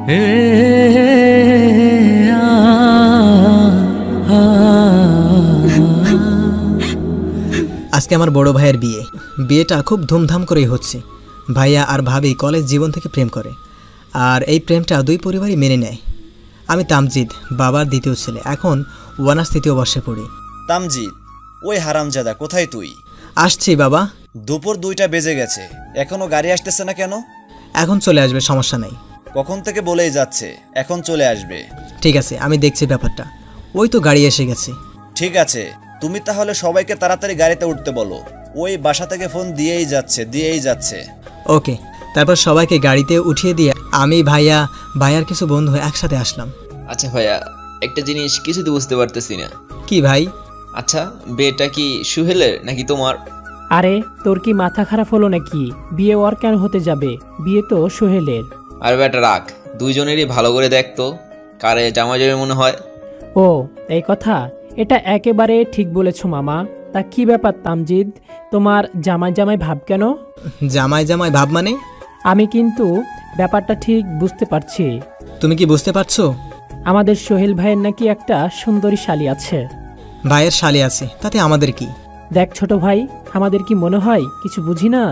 আজকে আমার বড় ভাইয়ের বিয়েটা খুব ধুমধাম করেই হচ্ছে। ভাইয়া আর ভাবি কলেজ জীবন থেকে প্রেম করে, আর এই প্রেমটা দুই পরিবারই মেনে নেয়। আমি তামজিদ, বাবার দ্বিতীয় ছেলে, এখন ওয়ানার্স তৃতীয় বর্ষে পড়ি। তামজিদ, ওই হারামজাদা কোথায় তুই? আসছি বাবা। দুপুর 2টা বেজে গেছে, এখনো গাড়ি আসতেছে না কেন? এখন চলে আসবে, সমস্যা নাই। কখন থেকে বলেই যাচ্ছে এখন চলে আসবে। ঠিক আছে, আমি দেখছি ব্যাপারটা। ওই তো গাড়ি এসে গেছে। ঠিক আছে, তুমি তাহলে সবাইকে তাড়াতাড়ি গাড়িতে উঠতে বলো। ওই বাসা থেকে ফোন দিয়েই যাচ্ছে। ওকে, তারপর সবাইকে গাড়িতে উঠিয়ে দিয়ে আমি ভাইয়ার কিছু বন্ধু একসাথে আসলাম। আচ্ছা ভাইয়া, একটা জিনিস কিছুতে বুঝতে পারতেছি না। কি ভাই? আচ্ছা, বিয়েটা কি সুহেলের নাকি তোমার? আরে তোর কি মাথা খারাপ হলো নাকি? বিয়ে ওর কেন হতে যাবে? বিয়ে তো সোহেলের। আর বেটা রাখ, দুইজনেরই ভালো করে দেখতো কারে জামা যাবে মনে হয়। ও এই কথা, এটা একেবারে ঠিক বলেছো মামা। তা কি ব্যাপার তামজিদ, তোমার জামাই জামাই ভাব কেন? জামাই জামাই ভাব মানে? আমি কিন্তু ব্যাপারটা ঠিক বুঝতে পারছি। তুমি কি বুঝতে পারছো? আমাদের সোহেল ভাইয়ের নাকি একটা সুন্দরী শালী আছে। ভাইয়ের শালী আছে, তাতে আমাদের কি? দেখ ছোট ভাই, আমাদের কি মনে হয় কিছু বুঝি না?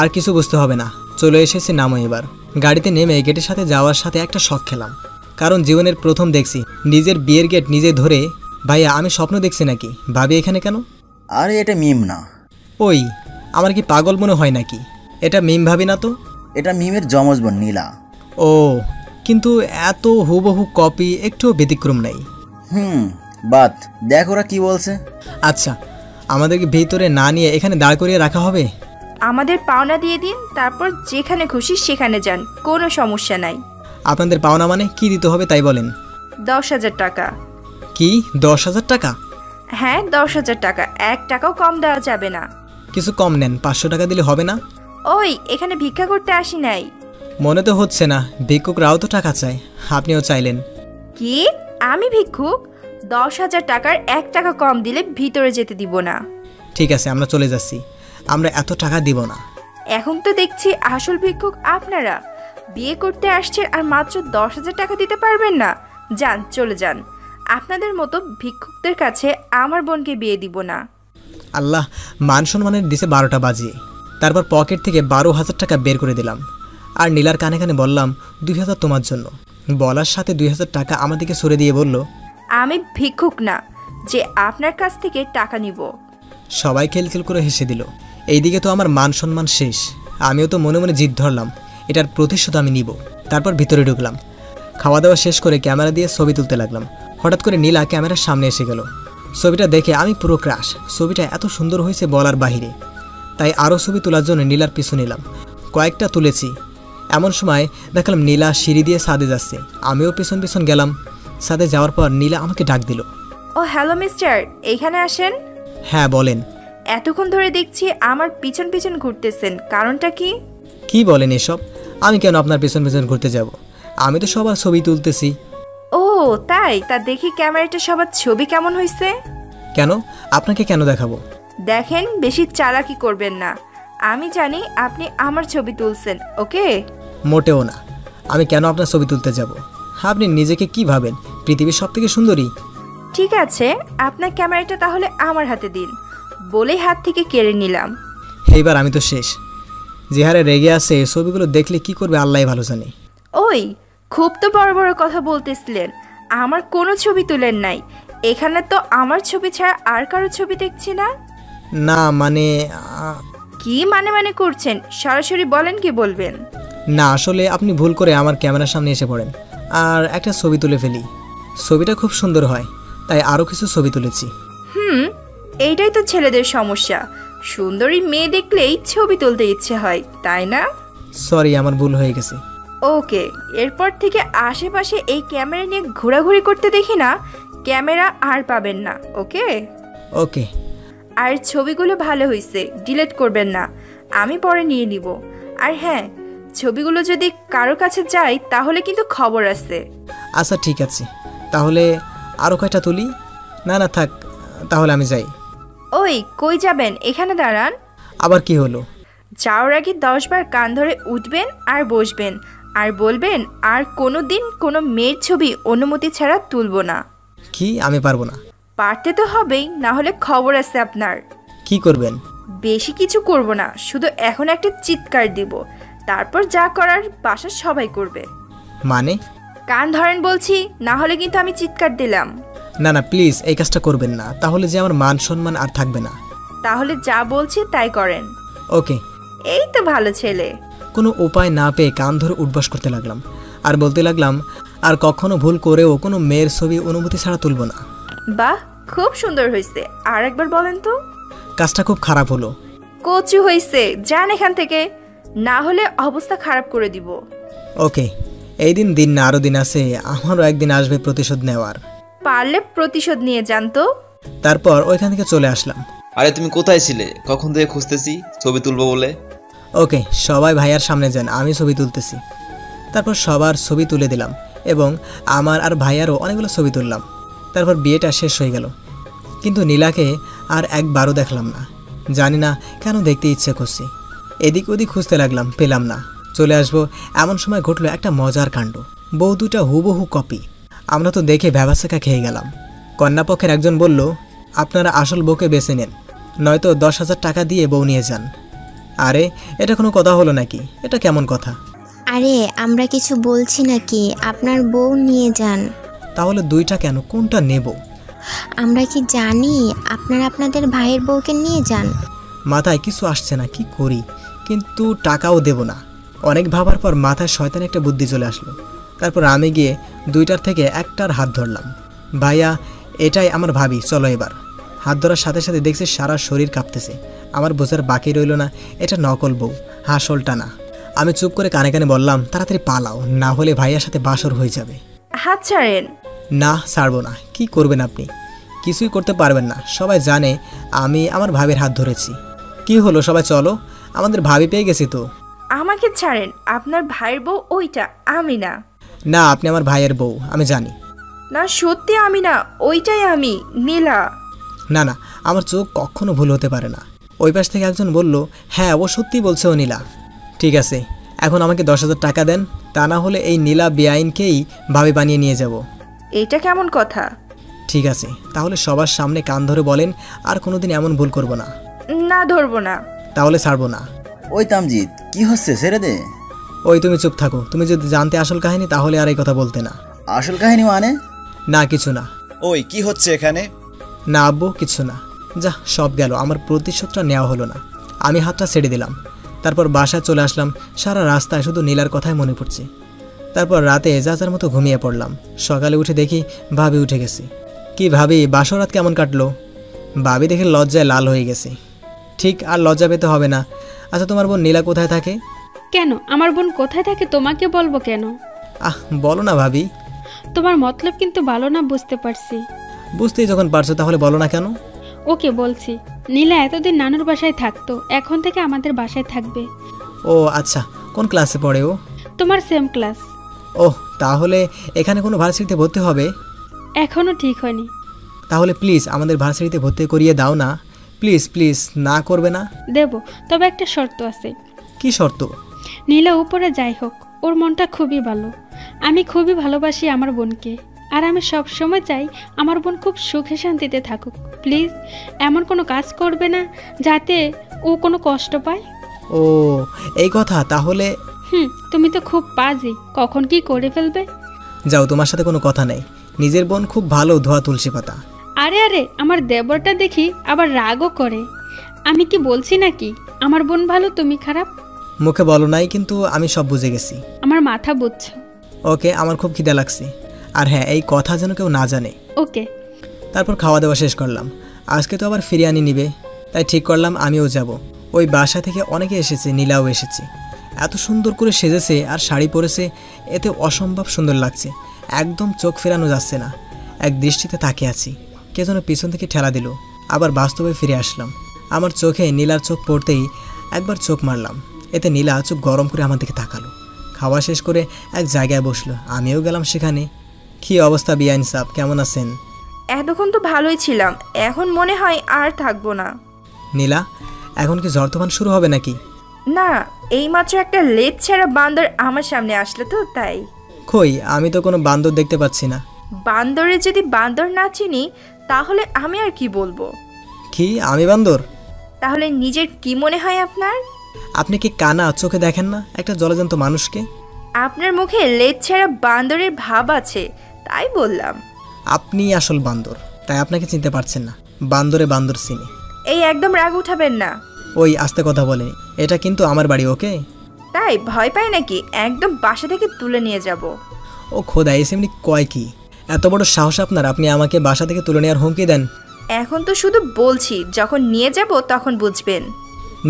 আর কিছু বুঝতে হবে না, চলে এসেছে নামো এবার। গাড়িতে নেমে গেটের সাথে যাওয়ার সাথে একটা শখ খেলাম, কারণ জীবনের প্রথম দেখছি নিজের বিয়ের গেট নিজে ধরে। ভাইয়া, আমি স্বপ্ন দেখছি নাকি? ভাবি এখানে কেন? আরে এটা মিম না। ওই, আমার কি পাগল মনে হয় নাকি? এটা মিম ভাবি না তো? এটা মিমের যমজ বোন নীলা। ও, কিন্তু এত হুবহু কপি, একটুও ব্যতিক্রম নাই। বাত দেখ ওরা কি বলছে। আচ্ছা, আমাদেরকে ভিতরে না নিয়ে এখানে দাঁড় করিয়ে রাখা হবে? আমাদের পাওনা দিয়ে দিন, তারপর যেখানে খুশি সেখানে যান, কোনো সমস্যা নাই। আপনাদের পাওনা মানে কি দিতে হবে তাই বলেন। 10,000 টাকা। কি 10,000 টাকা? হ্যাঁ 10,000 টাকা, 1 টাকাও কম দেওয়া যাবে না। কিছু কম নেন, 500 টাকা দিলে হবে না? ওই, এখানে ভিক্ষা করতে আসি নাই। মনে তো হচ্ছে না, ভিক্ষুকরাও তো টাকা চায়, আপনিও চাইলেন। কি? আমি ভিক্ষুক? 10,000 টাকার 1 টাকা কম দিলে ভিতরে যেতে দিব না। ঠিক আছে, আমরা চলে যাচ্ছি, আমরা এত টাকা দিব না। এখন তো দেখছি আসল ভিক্ষুক আপনারা। বিয়ে করতে আসছেন আর মাত্র 10,000 টাকা দিতে পারবেন না? যান, চলে যান। আপনাদের মতো ভিক্ষুকদের কাছে আমার বোনকে বিয়ে দিব না। আল্লাহ, মান সম্মানের দিছে 12টা বাজিয়ে। তারপর পকেট থেকে 12,000 টাকা বের করে দিলাম, আর নীলার কানে কানে বললাম 2,000 তোমার জন্য। বলার সাথে 2,000 টাকা আমার দিকে সরে দিয়ে বলল, আমি ভিক্ষুক না যে আপনার কাছ থেকে টাকা নিব। সবাই খেলখেল করে হেসে দিল। এইদিকে তো আমার মান সম্মান শেষ। আমিও তো মনে মনে জিদ ধরলাম, এটার প্রতিশোধ আমি নিব। তারপর ভিতরে ঢুকলাম, খাওয়া দাওয়া শেষ করে ক্যামেরা দিয়ে ছবি তুলতে লাগলাম। হঠাৎ করে নীলা ক্যামেরার সামনে এসে গেল। ছবিটা দেখে আমি পুরো ক্রাশ। ছবিটা এত সুন্দর হয়েছে বলার বাহিরে। তাই আরও ছবি তোলার জন্য নীলার পিছু নিলাম, কয়েকটা তুলেছি। এমন সময় দেখলাম নীলা সিঁড়ি দিয়ে ছাদে যাচ্ছে, আমিও পিছন পিছন গেলাম। ছাদে যাওয়ার পর নীলা আমাকে ডাক দিল। ও হ্যালো মিস্টার, এইখানে আসেন। হ্যাঁ বলেন। এতক্ষণ ধরে দেখছি আমার পিছন পিছন ঘুরতেছেন, কারণটা কি? কি বলেন এসব? আমি কেন আপনার পিছন পিছন ঘুরতে যাব? আমি তো সবার ছবি তুলতেছি। ও তাই? তা দেখি ক্যামেরাটা সবার ছবি কেমন হয়েছে। কেন? আপনাকে কেন দেখাবো? দেখেন, বেশি চালাকি করবেন না। আমি জানি আপনি আমার ছবি তুলছেন, ওকে? মোটেও না, আমি কেন আপনার ছবি তুলতে যাব? আপনি নিজেকে কি ভাবেন, পৃথিবীর সবথেকে সুন্দরী? ঠিক আছে, আপনার ক্যামেরাটা তাহলে আমার হাতে দিন। বলেই হাত থেকে কেড়ে নিলাম। এইবার আমি তো শেষ। যে হারে রেগে আছে, ছবিগুলো দেখলে কি করবে আল্লাহই ভালো জানে। ওই, খুব তো বড় বড় কথা বলতেছিলেন, আমার কোনো ছবি তুলেন নাই। এখানে তো আমার ছবি ছাড়া আর কারো ছবি দেখছি না। না মানে কি মানে করছেন? সরাসরি বলেন, কি বলবেন? না, আসলে আপনি ভুল করে আমার ক্যামেরার সামনে এসে পড়েন আর একটা ছবি তুলে ফেলি। ছবিটা খুব সুন্দর হয়, তাই আরও কিছু ছবি তুলেছি। এইটাই তো ছেলেদের সমস্যা, সুন্দরী মেয়ে দেখলেই ছবি তুলতে ইচ্ছে হয়, তাই না? সরি, আমার ভুল হয়ে গেছে। ওকে, এরপর থেকে আশেপাশে এই ক্যামেরা নিয়ে ঘোরাঘুরি করতে দেখি না, ক্যামেরা আর পাবেন না, ওকে? ওকে। আর ছবিগুলো ভালো হয়েছে, ডিলিট করবেন না, আমি পরে নিয়ে নিব। আর হ্যাঁ, ছবিগুলো যদি কারো কাছে যায় তাহলে কিন্তু খবর আছে। আচ্ছা ঠিক আছে, তাহলে আরও কয়টা তুলি? না না থাক, তাহলে আমি যাই। ওই, কই যাবেন? এখানে দাঁড়ান। আবার কি হলো? যাওয়ার আগে 10 বার কান ধরে উঠবেন আর বসবেন, আর বলবেন আর কোনো দিন কোনো মেয়ের ছবি অনুমতি ছাড়া তুলবো না। কি? আমি পারবো না। পারতে তো হবেই, না হলে খবর আছে আপনার। কি করবেন? বেশি কিছু করব না, শুধু এখন একটা চিৎকার দিব, তারপর যা করার বাসার সবাই করবে। মানে? কান ধরেন বলছি, না হলে কিন্তু আমি চিৎকার দিলাম। না না প্লিজ, এই কাজটা করবেন না, তাহলে যে আমার মান সম্মান আর থাকবে না। তাহলে যা বলছি তাই করেন। ওকে। এই তো ভালো ছেলে। কোনো উপায় না পেয়ে কান ধরে উঠবাস করতে লাগলাম আর বলতে লাগলাম, আর কখনো ভুল করেও কোনো মেয়ের ছবি অনুমতি ছাড়া তুলব না। বাহ, খুব সুন্দর হয়েছে, আর একবার বলেন তো। কাজটা খুব খারাপ হলো। কচু হয়েছে, যান এখান থেকে, না হলে অবস্থা খারাপ করে দিব। ওকে, এই দিন না আরও দিন আছে, আমারও একদিন আসবে প্রতিশোধ নেওয়ার। পারলে প্রতিশোধ নিয়ে যান তো। তারপর ওইখান থেকে চলে আসলাম। আরে তুমি কোথায় ছিলে? কখন থেকে খুঁজতেছি ছবি তুলবো বলে। ওকে, সবাই ভাইয়ার সামনে যান, আমি ছবি তুলতেছি। তারপর সবার ছবি তুলে দিলাম এবং আমার আর ভাইয়ারও অনেকগুলো ছবি তুললাম। তারপর বিয়েটা শেষ হয়ে গেল, কিন্তু নীলাকে আর একবারও দেখলাম না। জানি না কেন দেখতে ইচ্ছে করছি। এদিক ওদিক খুঁজতে লাগলাম, পেলাম না। চলে আসবো এমন সময় ঘটলো একটা মজার কাণ্ড। বউ দুটা হুবহু কপি। আমরা তো দেখে ভ্যাবাসাকা খেয়ে গেলাম। কন্যাপক্ষের একজন বলল, আপনারা আসল বউকে বেছে নেন, নয়তো 10,000 টাকা দিয়ে বউ নিয়ে যান। আরে এটা কোনো কথা হলো নাকি? এটা কেমন কথা? আরে আমরা কিছু বলছি নাকি, আপনার বউ নিয়ে যান। তাহলে দুইটা কেন? কোনটা নেব? আমরা কি জানি? আপনারা আপনাদের ভাইয়ের বউকে নিয়ে যান। মাথায় কিছু আসছে না, কি করি? কিন্তু টাকাও দেব না। অনেক ভাবার পর মাথায় শয়তান একটা বুদ্ধি চলে আসলো। তারপর আমি গিয়ে দুইটার থেকে একটার হাত ধরলাম। ভাইয়া, এটাই আমার ভাবি, চলো এবার। হাত ধরার সাথে সাথে দেখছি সারা শরীর কাঁপতেছে। আমার বোঝার বাকি রইল না এটা নকল বউ, আসলটা না। আমি চুপ করে কানে কানে বললাম, তাড়াতাড়ি পালাও, না হলে ভাইয়ার সাথে বাসর হয়ে যাবে। হাত ছাড়েন। না, ছাড়বো না। কি করবেন আপনি? কিছুই করতে পারবেন না। সবাই জানে আমি আমার ভাবির হাত ধরেছি। কি হলো, সবাই চলো, আমাদের ভাবি পেয়ে গেছি তো। আমাকে ছাড়েন, আপনার ভাইয়ের বউ ওইটা, আমি না। না, আপনি আমার ভাইয়ের বউ, আমি জানি। না সত্যি আমি না, ওইটাই আমি, নীলা। না না, আমার চোখ কখনো ভুল হতে পারে না। ওই পাশ থেকে একজন বলল, হ্যাঁ ও সত্যি বলছে, ও নীলা। ঠিক আছে, এখন আমাকে 10,000 টাকা দেন, তা না হলে এই নীলা বেআইনকেই ভাবি বানিয়ে নিয়ে যাব। এটা কেমন কথা? ঠিক আছে, তাহলে সবার সামনে কান ধরে বলেন আর কোনোদিন এমন ভুল করব না। না ধরবো না। তাহলে ছাড়বো না। ওই তামজিদ, কি হচ্ছে, ছেড়ে দে। ওই তুমি চুপ থাকো। তুমি যদি জানতে আসল কাহিনী তাহলে আর এই কথা বলতে না। আসল কাহিনী মানে? না কিছু না। ওই কি হচ্ছে এখানে? না আব্বু, কিছু না। যা, সব গেল, আমার প্রতিশোধটা নেওয়া হলো না। আমি হাতটা ছেড়ে দিলাম। তারপর বাসায় চলে আসলাম। সারা রাস্তায় শুধু নীলার কথাই মনে পড়ছে। তারপর রাতে যার মতো ঘুমিয়ে পড়লাম। সকালে উঠে দেখি ভাবি উঠে গেছে। কি ভাবি, বাসরাত কেমন কাটলো? ভাবি দেখে লজ্জায় লাল হয়ে গেছে। ঠিক আর লজ্জা পেতে হবে না। আচ্ছা, তোমার বোন নীলা কোথায় থাকে? কেন আমার বোন কোথায় থাকে তোমাকে বলবো কেন? বলো না ভাবি। তোমার মতলব কিন্তু ভালো না, বুঝতে পারছি। বুঝতেই যখন পারছো তাহলে বলো না কেন? ওকে বলছি, নীলা এতদিন নানুর বাসায় থাকতো, এখন থেকে আমাদের বাসায় থাকবে। ও আচ্ছা, কোন ক্লাসে পড়ে ও? তোমার সেম ক্লাস। ওহ, তাহলে এখানে কোনো ভার্সিটিতে ভর্তি হবে? এখনো ঠিক হয়নি। তাহলে প্লিজ আমাদের ভার্সিটিতে ভর্তি করিয়ে দাও না, প্লিজ প্লিজ। না করবে না? দেব, তবে একটা শর্ত আছে। কি শর্ত? নীলা উপরে যাই হোক, ওর মনটা খুবই ভালো। আমি খুবই ভালোবাসি আমার বোনকে, আর আমি সব সময় চাই আমার বোন খুব সুখে শান্তিতে থাকুক। প্লিজ এমন কোনো কাজ করবে না যাতে ও কোনো কষ্ট পায়। ও এই কথা, তাহলে? তুমি তো খুব পাজি, কখন কি করে ফেলবে। যাও, তোমার সাথে কোনো কথা নেই। নিজের বোন খুব ভালো, ধোয়া তুলসী পাতা। আরে আরে, আমার দেবরটা দেখি আবার রাগও করে। আমি কি বলছি নাকি আমার বোন ভালো তুমি খারাপ? মুখে বলো নাই, কিন্তু আমি সব বুঝে গেছি। আমার মাথা বুঝছো? ওকে, আমার খুব খিদা লাগছে। আর হ্যাঁ, এই কথা যেন কেউ না জানে। ওকে। তারপর খাওয়া দাওয়া শেষ করলাম। আজকে তো আবার ফিরিয়ানি নিবে, তাই ঠিক করলাম আমিও যাব। ওই বাসা থেকে অনেকে এসেছে, নীলাও এসেছে। এত সুন্দর করে সেজেছে আর শাড়ি পরেছে, এতে অসম্ভব সুন্দর লাগছে। একদম চোখ ফেরানো যাচ্ছে না। এক দৃষ্টিতে তাকিয়ে আছি। কে যেন পিছন থেকে ঠেলা দিল। আবার বাস্তবে ফিরে আসলাম। আমার চোখে নীলার চোখ পড়তেই একবার চোখ মারলাম। এতে নীলা চোখ গরম করে আমার দিকে তাকালো। খাওয়া শেষ করে এক জায়গায় বসলো, আমিও গেলাম সেখানে। কি অবস্থা বিআইন সাহেব, কেমন আছেন? এতক্ষণ তো ভালোই ছিলাম, এখন মনে হয় আর থাকবো না। নীলা, এখন কি ঝড় তুফান শুরু হবে নাকি? না, এইমাত্র একটা লেজ ছাড়া বান্দর আমার সামনে আসলো তো তাই। কই, আমি তো কোনো বান্দর দেখতে পাচ্ছি না। বান্দরে যদি বান্দর না চিনি তাহলে আমি আর কি বলবো? কি আমি বান্দর? তাহলে নিজের কি মনে হয় আপনার? আপনি কি কানা, চোখে দেখেন না একটা জলজন্ত মানুষকে? আপনার মুখে লেজ ছাড়া বান্দরের ভাব আছে তাই বললাম। আপনি আসল বান্দর, তাই আপনাকে চিনতে পারছেন না। বান্দরে বান্দর চিনি। এই একদম রাগ উঠাবেন না। ওই আস্তে কথা বলেনি, এটা কিন্তু আমার বাড়ি, ওকে? তাই ভয় পাই নাকি? একদম বাসা থেকে তুলে নিয়ে যাব। ও খোদা, এসে এমনি কয় কি? এত বড় সাহস আপনার, আপনি আমাকে বাসা থেকে তুলে নেওয়ার হুমকি দেন? এখন তো শুধু বলছি, যখন নিয়ে যাব তখন বুঝবেন।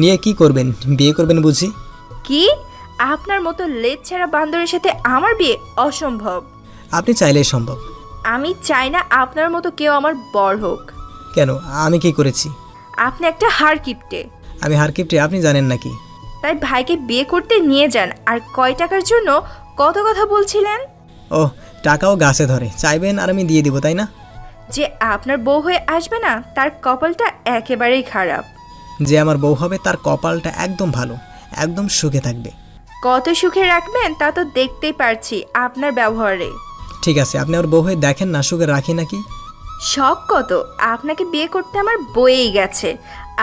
নিয়ে কি করবেন? বিয়ে করবেন বুঝি? কি? আপনার মতো লেজ ছাড়া বান্দরের সাথে আমার বিয়ে অসম্ভব। আপনি চাইলেই সম্ভব। আমি চাই না আপনার মতো কেউ আমার বর হোক। কেন, আমি কি করেছি? আপনি একটা হাড় কিপটে। আমি হারকিপটে, আপনি জানেন নাকি? তাই ভাইকে বিয়ে করতে নিয়ে যান। আর কয় টাকার জন্য কত কথা বলছিলেন? ও, টাকাও গাছে ধরে, চাইবেন আর আমি দিয়ে দিব, তাই না? যে আপনার বউ হয়ে আসবে না তার কপালটা একেবারেই খারাপ। যে আমার বউ হবে তার কপালটা একদম ভালো, একদম সুখে থাকবে। কত সুখে রাখবেন তা তো দেখতেই পারছি আপনার ব্যবহারে। ঠিক আছে, আপনি আমার বউ হয়ে দেখেন না সুখে রাখি নাকি। শখ কত, আপনাকে বিয়ে করতে আমার বয়েই গেছে।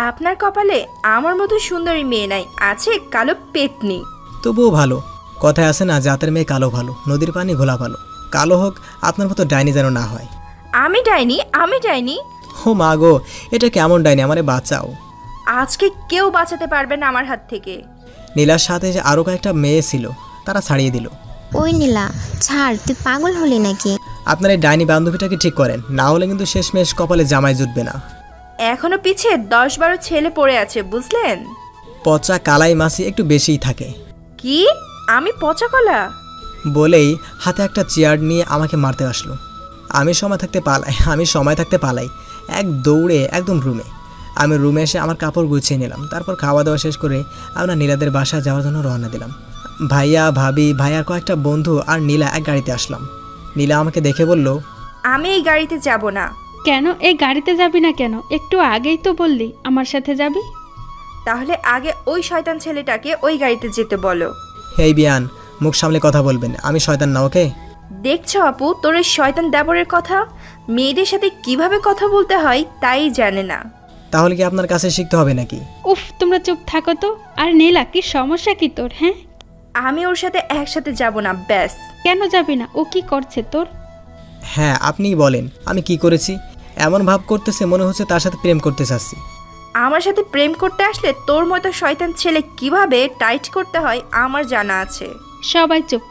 আপনার কপালে আমার মতো সুন্দরী মেয়ে নাই, আছে কালো পেতনি। তবুও ভালো। কথায় আছে না, জাতের মেয়ে কালো ভালো, নদীর পানি ঘোলা ভালো। কালো হোক, আপনার মতো ডাইনি যেন না হয়। আমি ডাইনি? আমি ডাইনি? ও মা গো, এটা কেমন ডাইনি? আমারে বাঁচাও। আজকে কেউ বাঁচাতে পারবে না আমার হাত থেকে। নীলার সাথে যে আরও কয়েকটা মেয়ে ছিল, তারা ছাড়িয়ে দিল। ওই নীলা, ছাড়, তুই পাগল হলি নাকি? আপনার এই ডাইনি বান্ধবীটাকে ঠিক করেন, না হলে কিন্তু শেষমেশ কপালে জামাই জুটবে না। এখনো পিছে 10-12 ছেলে পড়ে আছে, বুঝলেন? পচা কালাই মাছি একটু বেশিই থাকে। কি? আমি পচা কলা? বলেই হাতে একটা চেয়ার নিয়ে আমাকে মারতে আসলো। আমি সময় থাকতে পালাই এক দৌড়ে একদম রুমে। আমি রুমে এসে আমার কাপড় গুছিয়ে নিলাম। তারপর খাওয়া দাওয়া শেষ করে আমরা নীলাদের বাসায় যাওয়ার জন্য রওনা দিলাম। ভাইয়া, ভাবি, ভাইয়ার কয়েকটা বন্ধু আর নীলা এক গাড়িতে আসলাম। নীলা আমাকে দেখে বলল, আমি এই গাড়িতে যাব না। কেন এই গাড়িতে যাবি না কেন? একটু আগেই তো বললি আমার সাথে যাবি। তাহলে আগে ওই শয়তান ছেলেটাকে ওই গাড়িতে যেতে বলো। হেই বিয়ান, মুখ সামলে কথা বলবেন, আমি শয়তান না, ওকে? দেখছো আপু, তোর ওই শয়তান দেবরের কথা, মেয়েদের সাথে কিভাবে কথা বলতে হয় তাই জানে না। তাহলে কি আপনার কাছে শিখতে হবে নাকি? উফ, তোমরা চুপ থাকো তো। আর নীলা, কি সমস্যা কি তোর? হ্যাঁ, আমি ওর সাথে একসাথে যাব না, ব্যাস। কেন যাবি না? ও কি করছে তোর? হ্যাঁ, আপনিই বলেন আমি কি করেছি? এমন ভাব করতেছে মনে হচ্ছে তার সাথে প্রেম করতে চাচ্ছি। আমার সাথে প্রেম করতে আসলে তোর মতো শয়তান ছেলে কিভাবে টাইট করতে হয় আমার জানা আছে। সবাই চুপ,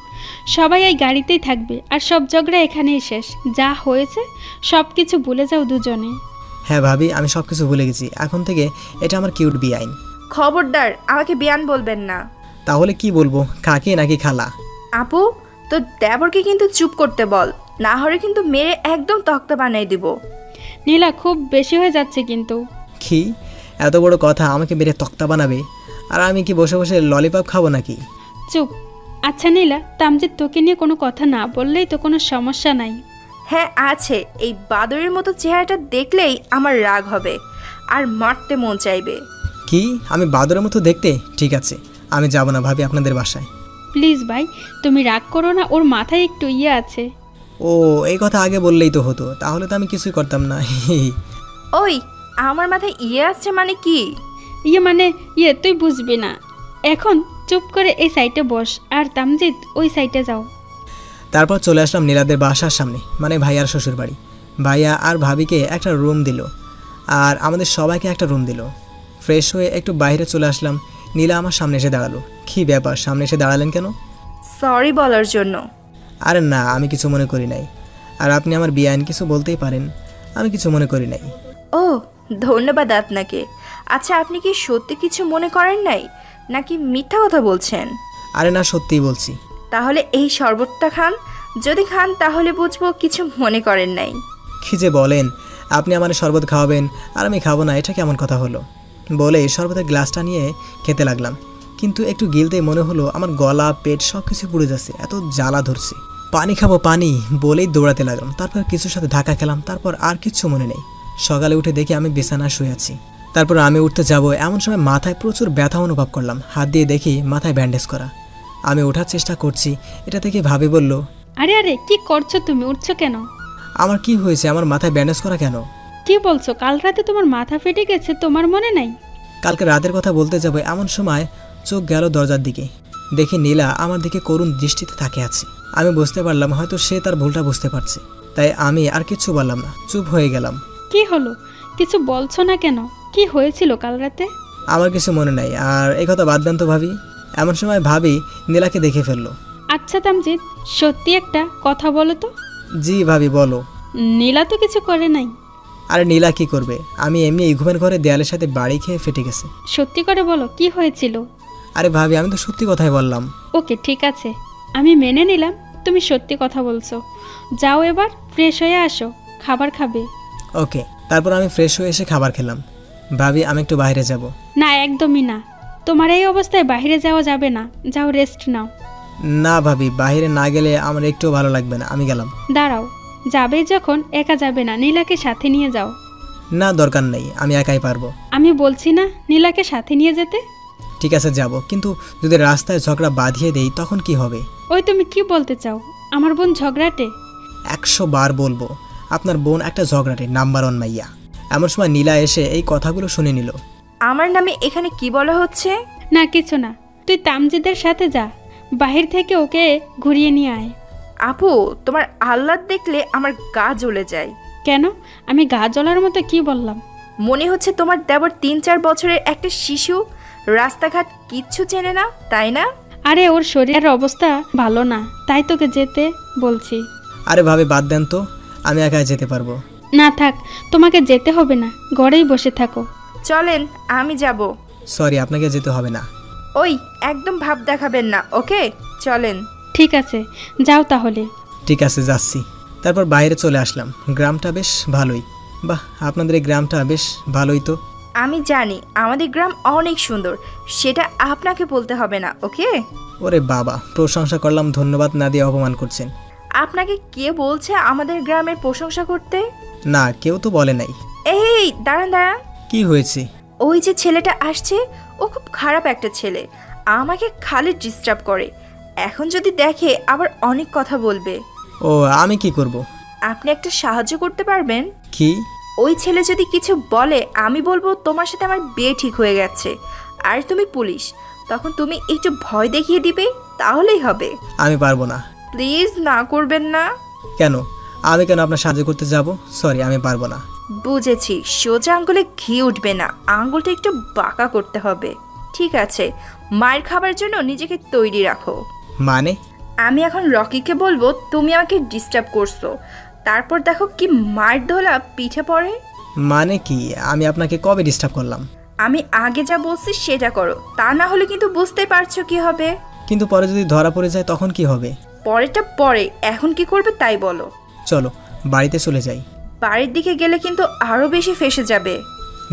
সবাই এই গাড়িতেই থাকবে আর সব ঝগড়া এখানেই শেষ। যা হয়েছে সব কিছু ভুলে যাও দুজনে। হ্যাঁ ভাবি, আমি সব কিছু ভুলে গেছি। এখন থেকে এটা আমার কিউট বিআইন। খবরদার আমাকে বিয়ান বলবেন না। তাহলে কি বলবো, কাকে নাকি খালা? আপু, তোর দেবরকে কিন্তু চুপ করতে বল, না হলে কিন্তু মেরে একদম তক্তা বানিয়ে দিব। নীলা, খুব বেশি হয়ে যাচ্ছে কিন্তু। কি এত বড় কথা, আমাকে বেড়ে তক্তা বানাবে? আর আমি কি বসে বসে ললিপপ খাবো নাকি? চুপ। আচ্ছা নীলা, তামজিৎ তোকে নিয়ে কোনো কথা না বললেই তো কোনো সমস্যা নাই। হ্যাঁ আছে, এই বাদরের মতো চেহারাটা দেখলেই আমার রাগ হবে আর মারতে মন চাইবে। কি আমি বাদরের মতো দেখতে? ঠিক আছে, আমি যাব না ভাবি আপনাদের বাসায়। প্লিজ ভাই, তুমি রাগ করো না, ওর মাথায় একটু ইয়ে আছে। ও, এই কথা আগে বললেই তো হতো, তাহলে তো আমি কিছুই করতাম না। ওই, আমার মাথায় ইয়ে আসছে মানে কি? ইয়ে তুই বুঝবি না। এখন চুপ করে এই সাইডে বস, আর তামজিৎ ওই সাইডে যাও। তারপর চলে আসলাম নীলাদের বাসার সামনে, মানে ভাইয়ার শ্বশুর বাড়ি। ভাইয়া আর ভাবিকে একটা রুম দিল, আর আমাদের সবাইকে একটা রুম দিল। ফ্রেশ হয়ে একটু বাইরে চলে আসলাম। নীলা আমার সামনে এসে দাঁড়ালো। কী ব্যাপার, সামনে এসে দাঁড়ালেন কেন? সরি বলার জন্য। আরে না, আমি কিছু মনে করি নাই। আর আপনি আমার বিয়ান, কিছু বলতেই পারেন, আমি কিছু মনে করি নাই। ও, ধন্যবাদ আপনাকে। আচ্ছা, আপনি কি সত্যি কিছু মনে করেন নাই নাকি মিথ্যা কথা বলছেন? আরে না, সত্যিই বলছি। তাহলে এই শরবতটা খান, যদি খান তাহলে বুঝবো কিছু মনে করেন নাই। কী যে বলেন, আপনি আমার শরবত খাওয়াবেন আর আমি খাবো না, এটা কেমন কথা হলো? বলে শরবতের গ্লাসটা নিয়ে খেতে লাগলাম, কিন্তু একটু গিলতেই মনে হলো আমার গলা, পেট সব কিছু পুড়ে যাচ্ছে, এত জ্বালা ধরছে। পানি খাবো পানি বলেই দৌড়াতে লাগলাম। তারপর কিছুর সাথে ধাক্কা খেলাম, তারপর আর কিচ্ছু মনে নেই। সকালে উঠে দেখি আমি বিছানায় শুয়ে আছি। তারপর আমি উঠতে যাব, এমন সময় মাথায় প্রচুর ব্যথা অনুভব করলাম। হাত দিয়ে দেখি মাথায় ব্যান্ডেজ করা। আমি ওঠার চেষ্টা করছি, এটা দেখে ভাবি বলল, আরে আরে কি করছো তুমি, উঠছো কেন? আমার কি হয়েছে? আমার মাথায় ব্যান্ডেজ করা কেন? কি বলছো? কাল রাতে তোমার মাথা ফেটে গেছে, তোমার মনে নাই? কালকে রাতের কথা বলতে যাব, এমন সময় চোখ গেল দরজার দিকে। দেখি নীলা আমার দিকে করুণ দৃষ্টিতে তাকিয়ে আছে। আমি বুঝতে পারলাম হয়তো সে তার ভুলটা বুঝতে পারছে, তাই আমি আর কিছু বললাম না, চুপ হয়ে গেলাম। কি হলো? কিছু বলছো না কেন? কি হয়েছিল কাল রাতে? আমার কিছু মনে নাই, আর এই কথা বাদ দেন তো ভাবি। এমন সময় ভাবি নীলাকে দেখে ফেললো। আচ্ছা তামজিৎ, সত্যি একটা কথা বলো তো। জি ভাবি বলো। নীলা তো কিছু করে নাই। আরে নীলা কি করবে? আমি এমনি এই ঘুমের ঘরে দেয়ালের সাথে বাড়ি খেয়ে ফেটে গেছে। সত্যি করে বলো, কি হয়েছিল? আরে ভাবি আমি তো সত্যি কথাই বললাম। ওকে ঠিক আছে, আমি মেনে নিলাম তুমি সত্যি কথা বলছো। যাও এবার ফ্রেশ হয়ে আসো, খাবার খাবে। ওকে। তারপর আমি ফ্রেশ হয়ে এসে খাবার খেলাম। ভাবি আমি একটু বাইরে যাব। না একদমই না, তোমার এই অবস্থায় বাইরে যাওয়া যাবে না, যাও রেস্ট নাও। না ভাবি, বাইরে না গেলে আমার একটু ভালো লাগবে না, আমি গেলাম। দাঁড়াও, যাবে যখন একা যাবে না, নীলাকে সাথে নিয়ে যাও। না দরকার নেই, আমি একাই পারবো। আমি বলছি না নীলাকে সাথে নিয়ে যেতে। ঠিক আছে যাব, কিন্তু যদি রাস্তায় ঝগড়া বাঁধিয়ে দেই তখন কি হবে? ওই তুমি কি বলতে চাও? আমার বোন ঝগড়াটে? 100 বার বলবো, আপনার বোন একটা ঝগড়াটে, নাম্বার 1 মাইয়া। এমন সময় নীলা এসে এই কথাগুলো শুনে নিল। আমার নামে এখানে কি বলা হচ্ছে? না কিছু না, তুই তামজিদের সাথে যা, বাহির থেকে ওকে ঘুরিয়ে নিয়ে আয়। আপু, তোমার আহ্লাদ দেখলে আমার গা জ্বলে যায়। কেন? আমি গা জ্বলার মতো কি বললাম? মনে হচ্ছে তোমার দেবর 3-4 বছরের একটা শিশু, রাস্তাঘাট কিচ্ছু চেনে না, তাই না? আরে ওর শরীরের অবস্থা ভালো না, তাই তোকে যেতে বলছি। আরে ভাবি বাদ দেন তো, আমি একাই যেতে পারবো। না থাক, তোমাকে যেতে হবে না, ঘরেই বসে থাকো। চলেন, আমি যাব। সরি, আপনাকে যেতে হবে না। ওই একদম ভাব দেখাবেন না, ওকে? চলেন। ঠিক আছে, যাও তাহলে। ঠিক আছে যাচ্ছি। তারপর বাইরে চলে আসলাম। গ্রামটা বেশ ভালোই। বাহ, আপনাদের এই গ্রামটা বেশ ভালোই তো। আমি জানি আমাদের গ্রাম অনেক সুন্দর, সেটা আপনাকে বলতে হবে না, ওকে? ওরে বাবা, প্রশংসা করলাম, ধন্যবাদ না দিয়ে অপমান করছেন। আপনাকে কে বলছে আমাদের গ্রামের প্রশংসা করতে? না, কেউ তো বলে নাই। এই দাঁড়ান দাঁড়ান, কি হয়েছে? ওই যে ছেলেটা আসছে, ও খুব খারাপ একটা ছেলে, আমাকে খালি ডিস্টার্ব করে। এখন যদি দেখে আবার অনেক কথা বলবে। ও, আমি কি করব? আপনি একটা সাহায্য করতে পারবেন? কি? ওই ছেলে যদি কিছু বলে, আমি বলবো তোমার সাথে আমার বিয়ে ঠিক হয়ে গেছে, আর তুমি পুলিশ, তখন তুমি একটু ভয় দেখিয়ে দিবে, তাহলেই হবে। আমি পারবো না। প্লিজ না করবেন না। কেন? আমি কেন আপনার সাহায্য করতে যাব? সরি, আমি পারবো না। বুঝেছি, সোজা আঙ্গুলে ঘি উঠবে না, আঙ্গুলটা একটু বাঁকা করতে হবে। ঠিক আছে, মায়ের খাবার জন্য নিজেকে তৈরি রাখো। মানে? আমি এখন রকিকে বলবো তুমি আমাকে ডিস্টার্ব করছো, তারপর দেখো কি মার ধোলা পিঠে পড়ে। মানে কি? আমি আপনাকে কবে ডিস্টার্ব করলাম? আমি আগে যা বলছি সেটা করো, তা না হলে কিন্তু বুঝতেই পারছো কি হবে। কিন্তু পরে যদি ধরা পড়ে যায় তখন কি হবে? পরেরটা পরে, এখন কি করবে তাই বলো। চলো বাড়িতে চলে যাই। বাড়ির দিকে গেলে কিন্তু আরো বেশি ফেসে যাবে।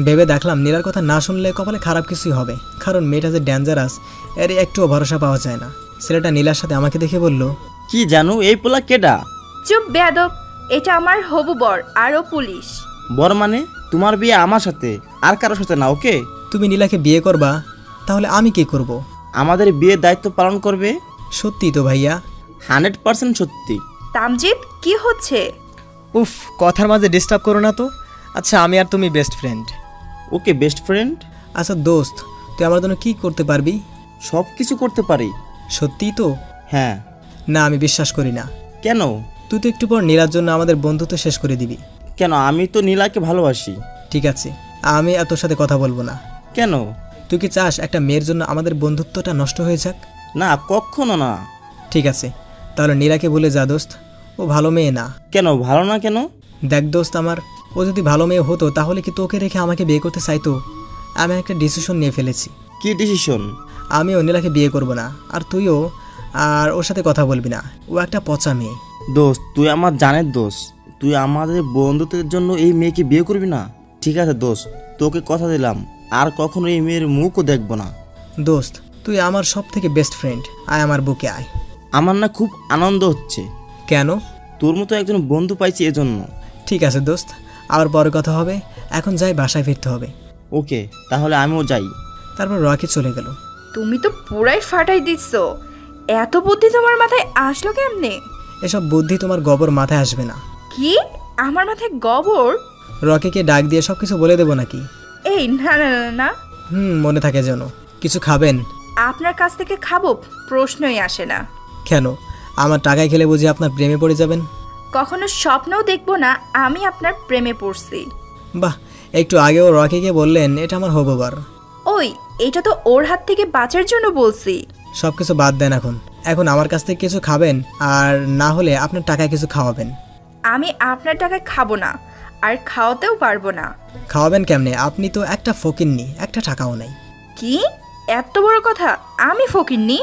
ভেবে দেখলাম নীলার কথা না শুনলে কপালে খারাপ কিছুই হবে, কারণ মেয়েটা যে ডেঞ্জারাস এর একটুও ভরসা পাওয়া যায় না। ছেলেটা নীলার সাথে আমাকে দেখে বলল, কি জানো এই পোলা কেডা? চুপ বেয়াদব, এটা আমার হবু বর, আরও পুলিশ। বর মানে? তোমার বিয়ে আমার সাথে, আর কারোর সাথে না, ওকে? তুমি নীলাকে বিয়ে করবা, তাহলে আমি কি করব? আমাদের বিয়ের দায়িত্ব পালন করবে। সত্যি তো ভাইয়া? 100% সত্যি। তামজিদ, কি হচ্ছে? উফ, কথার মাঝে ডিস্টার্ব করো না তো। আচ্ছা, আমি আর তুমি বেস্ট ফ্রেন্ড। ওকে বেস্ট ফ্রেন্ড। আচ্ছা দোস্ত, তুই আমার জন্য কি করতে পারবি? সব কিছু করতে পারি। সত্যিই তো? হ্যাঁ। না, আমি বিশ্বাস করি না। কেন? তুই তো একটু পর নীলার জন্য আমাদের বন্ধুত্ব শেষ করে দিবি। কেন? আমি তো নীলাকে ভালোবাসি। ঠিক আছে, আমি আর তোর সাথে কথা বলবো না। কেন? তুই কি চাস একটা মেয়ের জন্য আমাদের বন্ধুত্বটা নষ্ট হয়ে যাক? না, কখনো না। ঠিক আছে, তাহলে নীলাকে বলে যা দোস্ত, ও ভালো মেয়ে না। কেন ভালো না? কেন? দেখ দোস্ত, আমার ও যদি ভালো মেয়ে হতো তাহলে কি তোকে রেখে আমাকে বিয়ে করতে চাইতো? আমি একটা ডিসিশন নিয়ে ফেলেছি। কি ডিসিশন? আমিও নীলাকে বিয়ে করব না, আর তুইও আর ওর সাথে কথা বলবি না। ও একটা পচা মেয়ে। দোস্ত, তুই আমার জানের দোস্ত, তুই আমাদের বন্ধুত্বের জন্য এই মেয়েকে বিয়ে করবি না? ঠিক আছে দোস্ত, তোকে কথা দিলাম, আর কখনো এই মেয়ের মুখও দেখবো না। দোস্ত, তুই আমার সব থেকে বেস্ট ফ্রেন্ড, আয় আমার বুকে আয়। আমার না খুব আনন্দ হচ্ছে। কেন? তোর মতো একজন বন্ধু পাইছি এজন্য। ঠিক আছে দোস্ত, আবার পরে কথা হবে, এখন যাই, বাসায় ফিরতে হবে। ওকে, তাহলে আমিও যাই। তারপর রকি চলে গেল। তুমি তো পুরাই ফাটাই দিচ্ছ। এত বুদ্ধি তোমার মাথায় আসলো কেমনে? এসব বুদ্ধি তোমার গোবর মাথায় আসবে না। কি? আমার মাথায় গোবর? রকিকে ডাক দিয়ে সব কিছু বলে দেবো নাকি? এই না না না না। মনে থাকে যেন। কিছু খাবেন? আপনার কাছ থেকে খাবো প্রশ্নই আসে না। কেন? আমার টাকায় খেলে বুঝি আপনার প্রেমে পড়ে যাবেন? কখনো স্বপ্নও দেখবো না আমি আপনার প্রেমে পড়ছি। বাহ, একটু আগেও রকিকে বললেন এটা আমার হবু বর। ওই, এটা তো ওর হাত থেকে বাঁচার জন্য বলছি। সব কিছু বাদ দেন এখন আমার কাছ থেকে কিছু খাবেন, আর না হলে আপনার টাকায় কিছু খাওয়াবেন। আমি আপনার টাকায় খাবো না, আর খাওয়াতেও পারবো না। খাওয়াবেন কেমনে? আপনি তো একটা ফকিন্নি, একটা টাকাও নাই। কি? এত বড় কথা? আমি ফকিন্নি?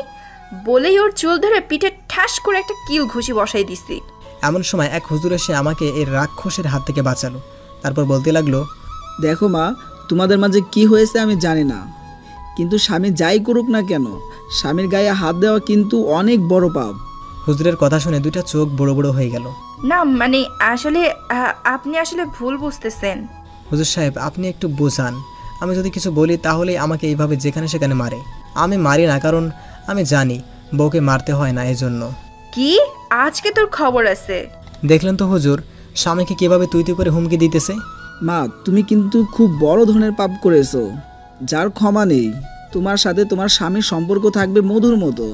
বলেই ওর চুল ধরে পিঠে ঠাস করে একটা কিল ঘুষি বসাই দিছি। এমন সময় এক হুজুর এসে আমাকে এই রাক্ষসের হাত থেকে বাঁচালো। তারপর বলতে লাগলো, দেখো মা, তোমাদের মাঝে কি হয়েছে আমি জানি না, কিন্তু স্বামী যাই করুক না কেন, স্বামীর গায়ে হাত দেওয়া কিন্তু অনেক বড় পাপ। হুজুরের কথা শুনে দুইটা চোখ বড় বড় হয়ে গেল। না মানে আসলে আপনি আসলে ভুল বুঝতেছেন। হুজুর সাহেব, আপনি একটু বোঝান। আমি যদি কিছু বলি তাহলে আমাকে এইভাবে যেখানে সেখানে মারে। আমি মারি না, কারণ আমি জানি বউকে মারতে হয় না, এজন্য। কি? আজকে তোর খবর আছে। দেখলেন তো হুজুর, স্বামীকে কিভাবে তুই করে হুমকি দিতেছে। মা, তুমি কিন্তু খুব বড় ধরনের পাপ করেছো, যার ক্ষমা নেই। তোমার সাথে তোমার স্বামীর সম্পর্ক থাকবে মধুর মতো।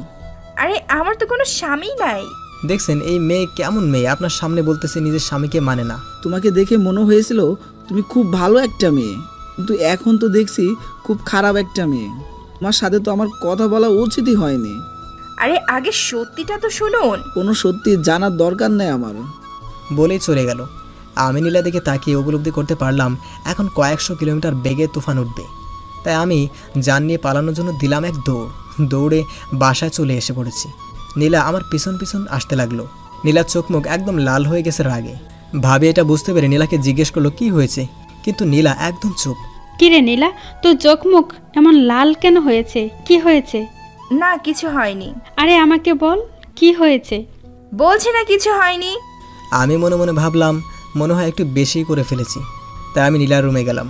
আরে আমার তো কোনো স্বামী নাই। দেখছেন এই মেয়ে কেমন মেয়ে, আপনার সামনে বলতেছে নিজের স্বামীকে মানে না। তোমাকে দেখে মনে হয়েছিল তুমি খুব ভালো একটা মেয়ে, কিন্তু এখন তো দেখছি খুব খারাপ একটা মেয়ে। তোমার সাথে তো আমার কথা বলা উচিতই হয়নি। আরে আগে সত্যিটা তো শুনুন। কোনো সত্যি জানার দরকার নেই আমার। বলেই চলে গেল। আমি নীলা দিকে তাকিয়ে উপলব্ধি করতে পারলাম এখন কয়েকশো কিলোমিটার বেগে তুফান উঠবে। তাই আমি যান নিয়ে পালানোর জন্য দিলাম এক দৌড়ে বাসায় চলে এসে পড়েছি। নীলা আমার পিছন পিছন আসতে লাগলো। নীলার চোখ মুখ একদম লাল হয়ে গেছে রাগে। ভাবি এটা বুঝতে পেরে নীলাকে জিজ্ঞেস করলো কি হয়েছে, কিন্তু নীলা একদম চুপ। কিরে নীলা, তোর চোখ মুখ এমন লাল কেন হয়েছে? কি হয়েছে? না কিছু হয়নি। আরে আমাকে বল, কি হয়েছে? বলছি না কিছু হয়নি। আমি মনে মনে ভাবলাম মনে হয় একটু বেশি করে ফেলেছি। তাই আমি নীলার রুমে গেলাম।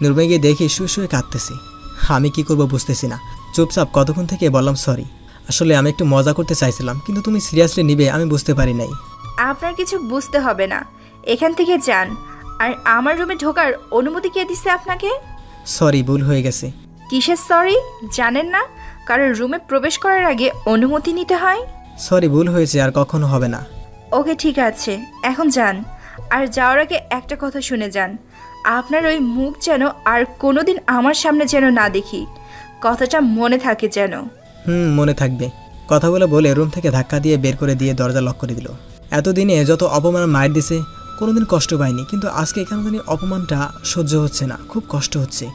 রুমে গিয়ে দেখি শুয়ে শুয়ে কাঁদতেছি। আমি কি করব বুঝতেছি না। চুপচাপ কতক্ষণ থেকে বললাম সরি, আসলে আমি একটু মজা করতে চাইছিলাম, কিন্তু তুমি সিরিয়াসলি নিবে আমি বুঝতে পারি নাই। আপনার কিছু বুঝতে হবে না, এখান থেকে যান। আর আমার রুমে ঢোকার অনুমতি কে দিছে আপনাকে? সরি, ভুল হয়ে গেছে। কিসের সরি? জানেন না কারোর রুমে প্রবেশ করার আগে অনুমতি নিতে হয়? সরি, ভুল হয়েছে, আর কখনো হবে না। ওকে ঠিক আছে, এখন যান। আর যাওয়ার আগে একটা কথা শুনে যান, আপনার ওই মুখ যেন আর কোনোদিন আমার সামনে যেন না দেখি। কথাটা মনে থাকে যেন। মনে থাকবে। কথাগুলো বলে রুম থেকে ধাক্কা দিয়ে বের করে দিয়ে দরজা লক করে দিল। এতদিনে যত অপমান মায়ের দিছে কোনোদিন কষ্ট পাইনি, কিন্তু আজকে কেন জানি অপমানটা সহ্য হচ্ছে না, খুব কষ্ট হচ্ছে।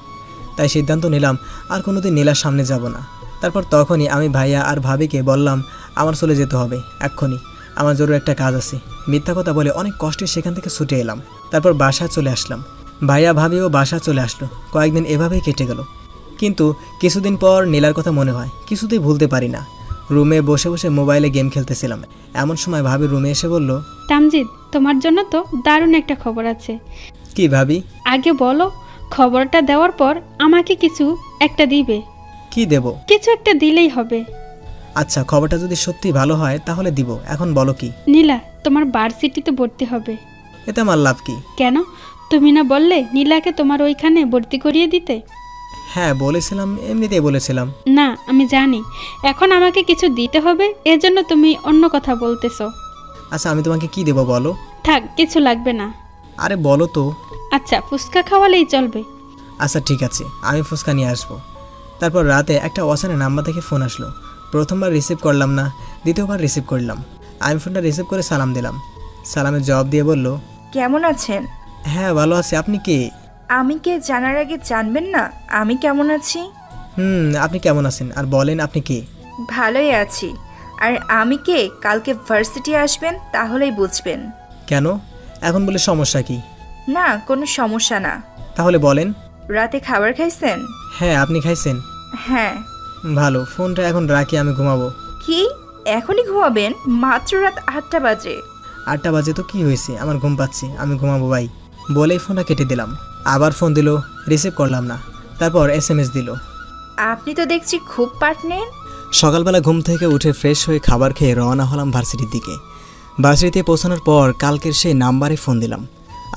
তাই সিদ্ধান্ত নিলাম আর কোনোদিন নীলার সামনে যাব না। তারপর তখনই আমি ভাইয়া আর ভাবিকে বললাম আমার চলে যেতে হবে এক্ষুনি, আমার জরুরি একটা কাজ আছে। মিথ্যা কথা বলে অনেক কষ্টে সেখান থেকে ছুটে এলাম। তারপর বাসায় চলে আসলাম। ভাইয়া ভাবিও বাসা চলে আসলো। কয়েকদিন এভাবেই কেটে গেল, কিন্তু কিছুদিন পর নীলার কথা মনে হয়, কিছুতেই ভুলতে পারি না। রুমে বসে বসে মোবাইলে গেম খেলতেছিলাম। এমন সময় ভাবি রুমে এসে বলল, তামজিদ, তোমার জন্য তো দারুণ একটা খবর আছে। কি ভাবি? আগে বলো, খবরটা দেওয়ার পর আমাকে কিছু একটা দিবে। কি দেব? কিছু একটা দিলেই হবে। আচ্ছা, খবরটা যদি সত্যি ভালো হয় তাহলে দিব, এখন বলো কি? নীলা তোমার ভার্সিটিতে ভর্তি হবে। এতে আমার লাভ কি? কেন? তুমি না বললে নীলাকে তোমার ওইখানে ভর্তি করিয়ে দিতে? হ্যাঁ বলেছিলাম, এমনিতেই বলেছিলাম। না আমি জানি, এখন আমাকে কিছু দিতে হবে, এজন্য তুমি অন্য কথা বলতেছো। আচ্ছা আমি তোমাকে কি দেব বলো? থাক, কিছু লাগবে না। আরে বলো তো। আচ্ছা, ফুচকা খাওয়ালেই চলবে। আচ্ছা ঠিক আছে, আমি ফুচকা নিয়ে আসবো। তারপর রাতে একটা অচেনা নাম্বার থেকে ফোন আসলো। প্রথমবার রিসিভ করলাম না, দ্বিতীয়বার রিসিভ করলাম। আমি ফোনটা রিসিভ করে সালাম দিলাম। সালামের জবাব দিয়ে বলল, কেমন আছেন? হ্যাঁ ভালো আছি, আপনি কে? আমি কে জানার আগে জানবেন না আমি কেমন আছি? আপনি কেমন আছেন আর বলেন আপনি কে? ভালোই আছি। আর আমি কে কালকে ভার্সিটি আসবেন তাহলেই বুঝবেন। কেন? এখন বলে সমস্যা কি? না কোনো সমস্যা না। তাহলে বলেন। রাতে খাবার খাইছেন? হ্যাঁ, আপনি খাইছেন? হ্যাঁ। ভালো, ফোনটা এখন রাখি, আমি ঘুমাবো। কি এখনই ঘুমাবেন? মাত্র রাত 8টা বাজে। 8টা বাজে তো কি হয়েছে, আমার ঘুম পাচ্ছে, আমি ঘুমাবো ভাই। বলেই ফোনটা কেটে দিলাম। আবার ফোন দিল, রিসিভ করলাম না। তারপর SMS দিল। আপনি তো দেখছি খুব পাট নেন। সকালবেলা ঘুম থেকে উঠে ফ্রেশ হয়ে খাবার খেয়ে রওনা হলাম ভার্সিটির দিকে। ভার্সিটিতে পৌঁছানোর পর কালকের সেই নাম্বারে ফোন দিলাম।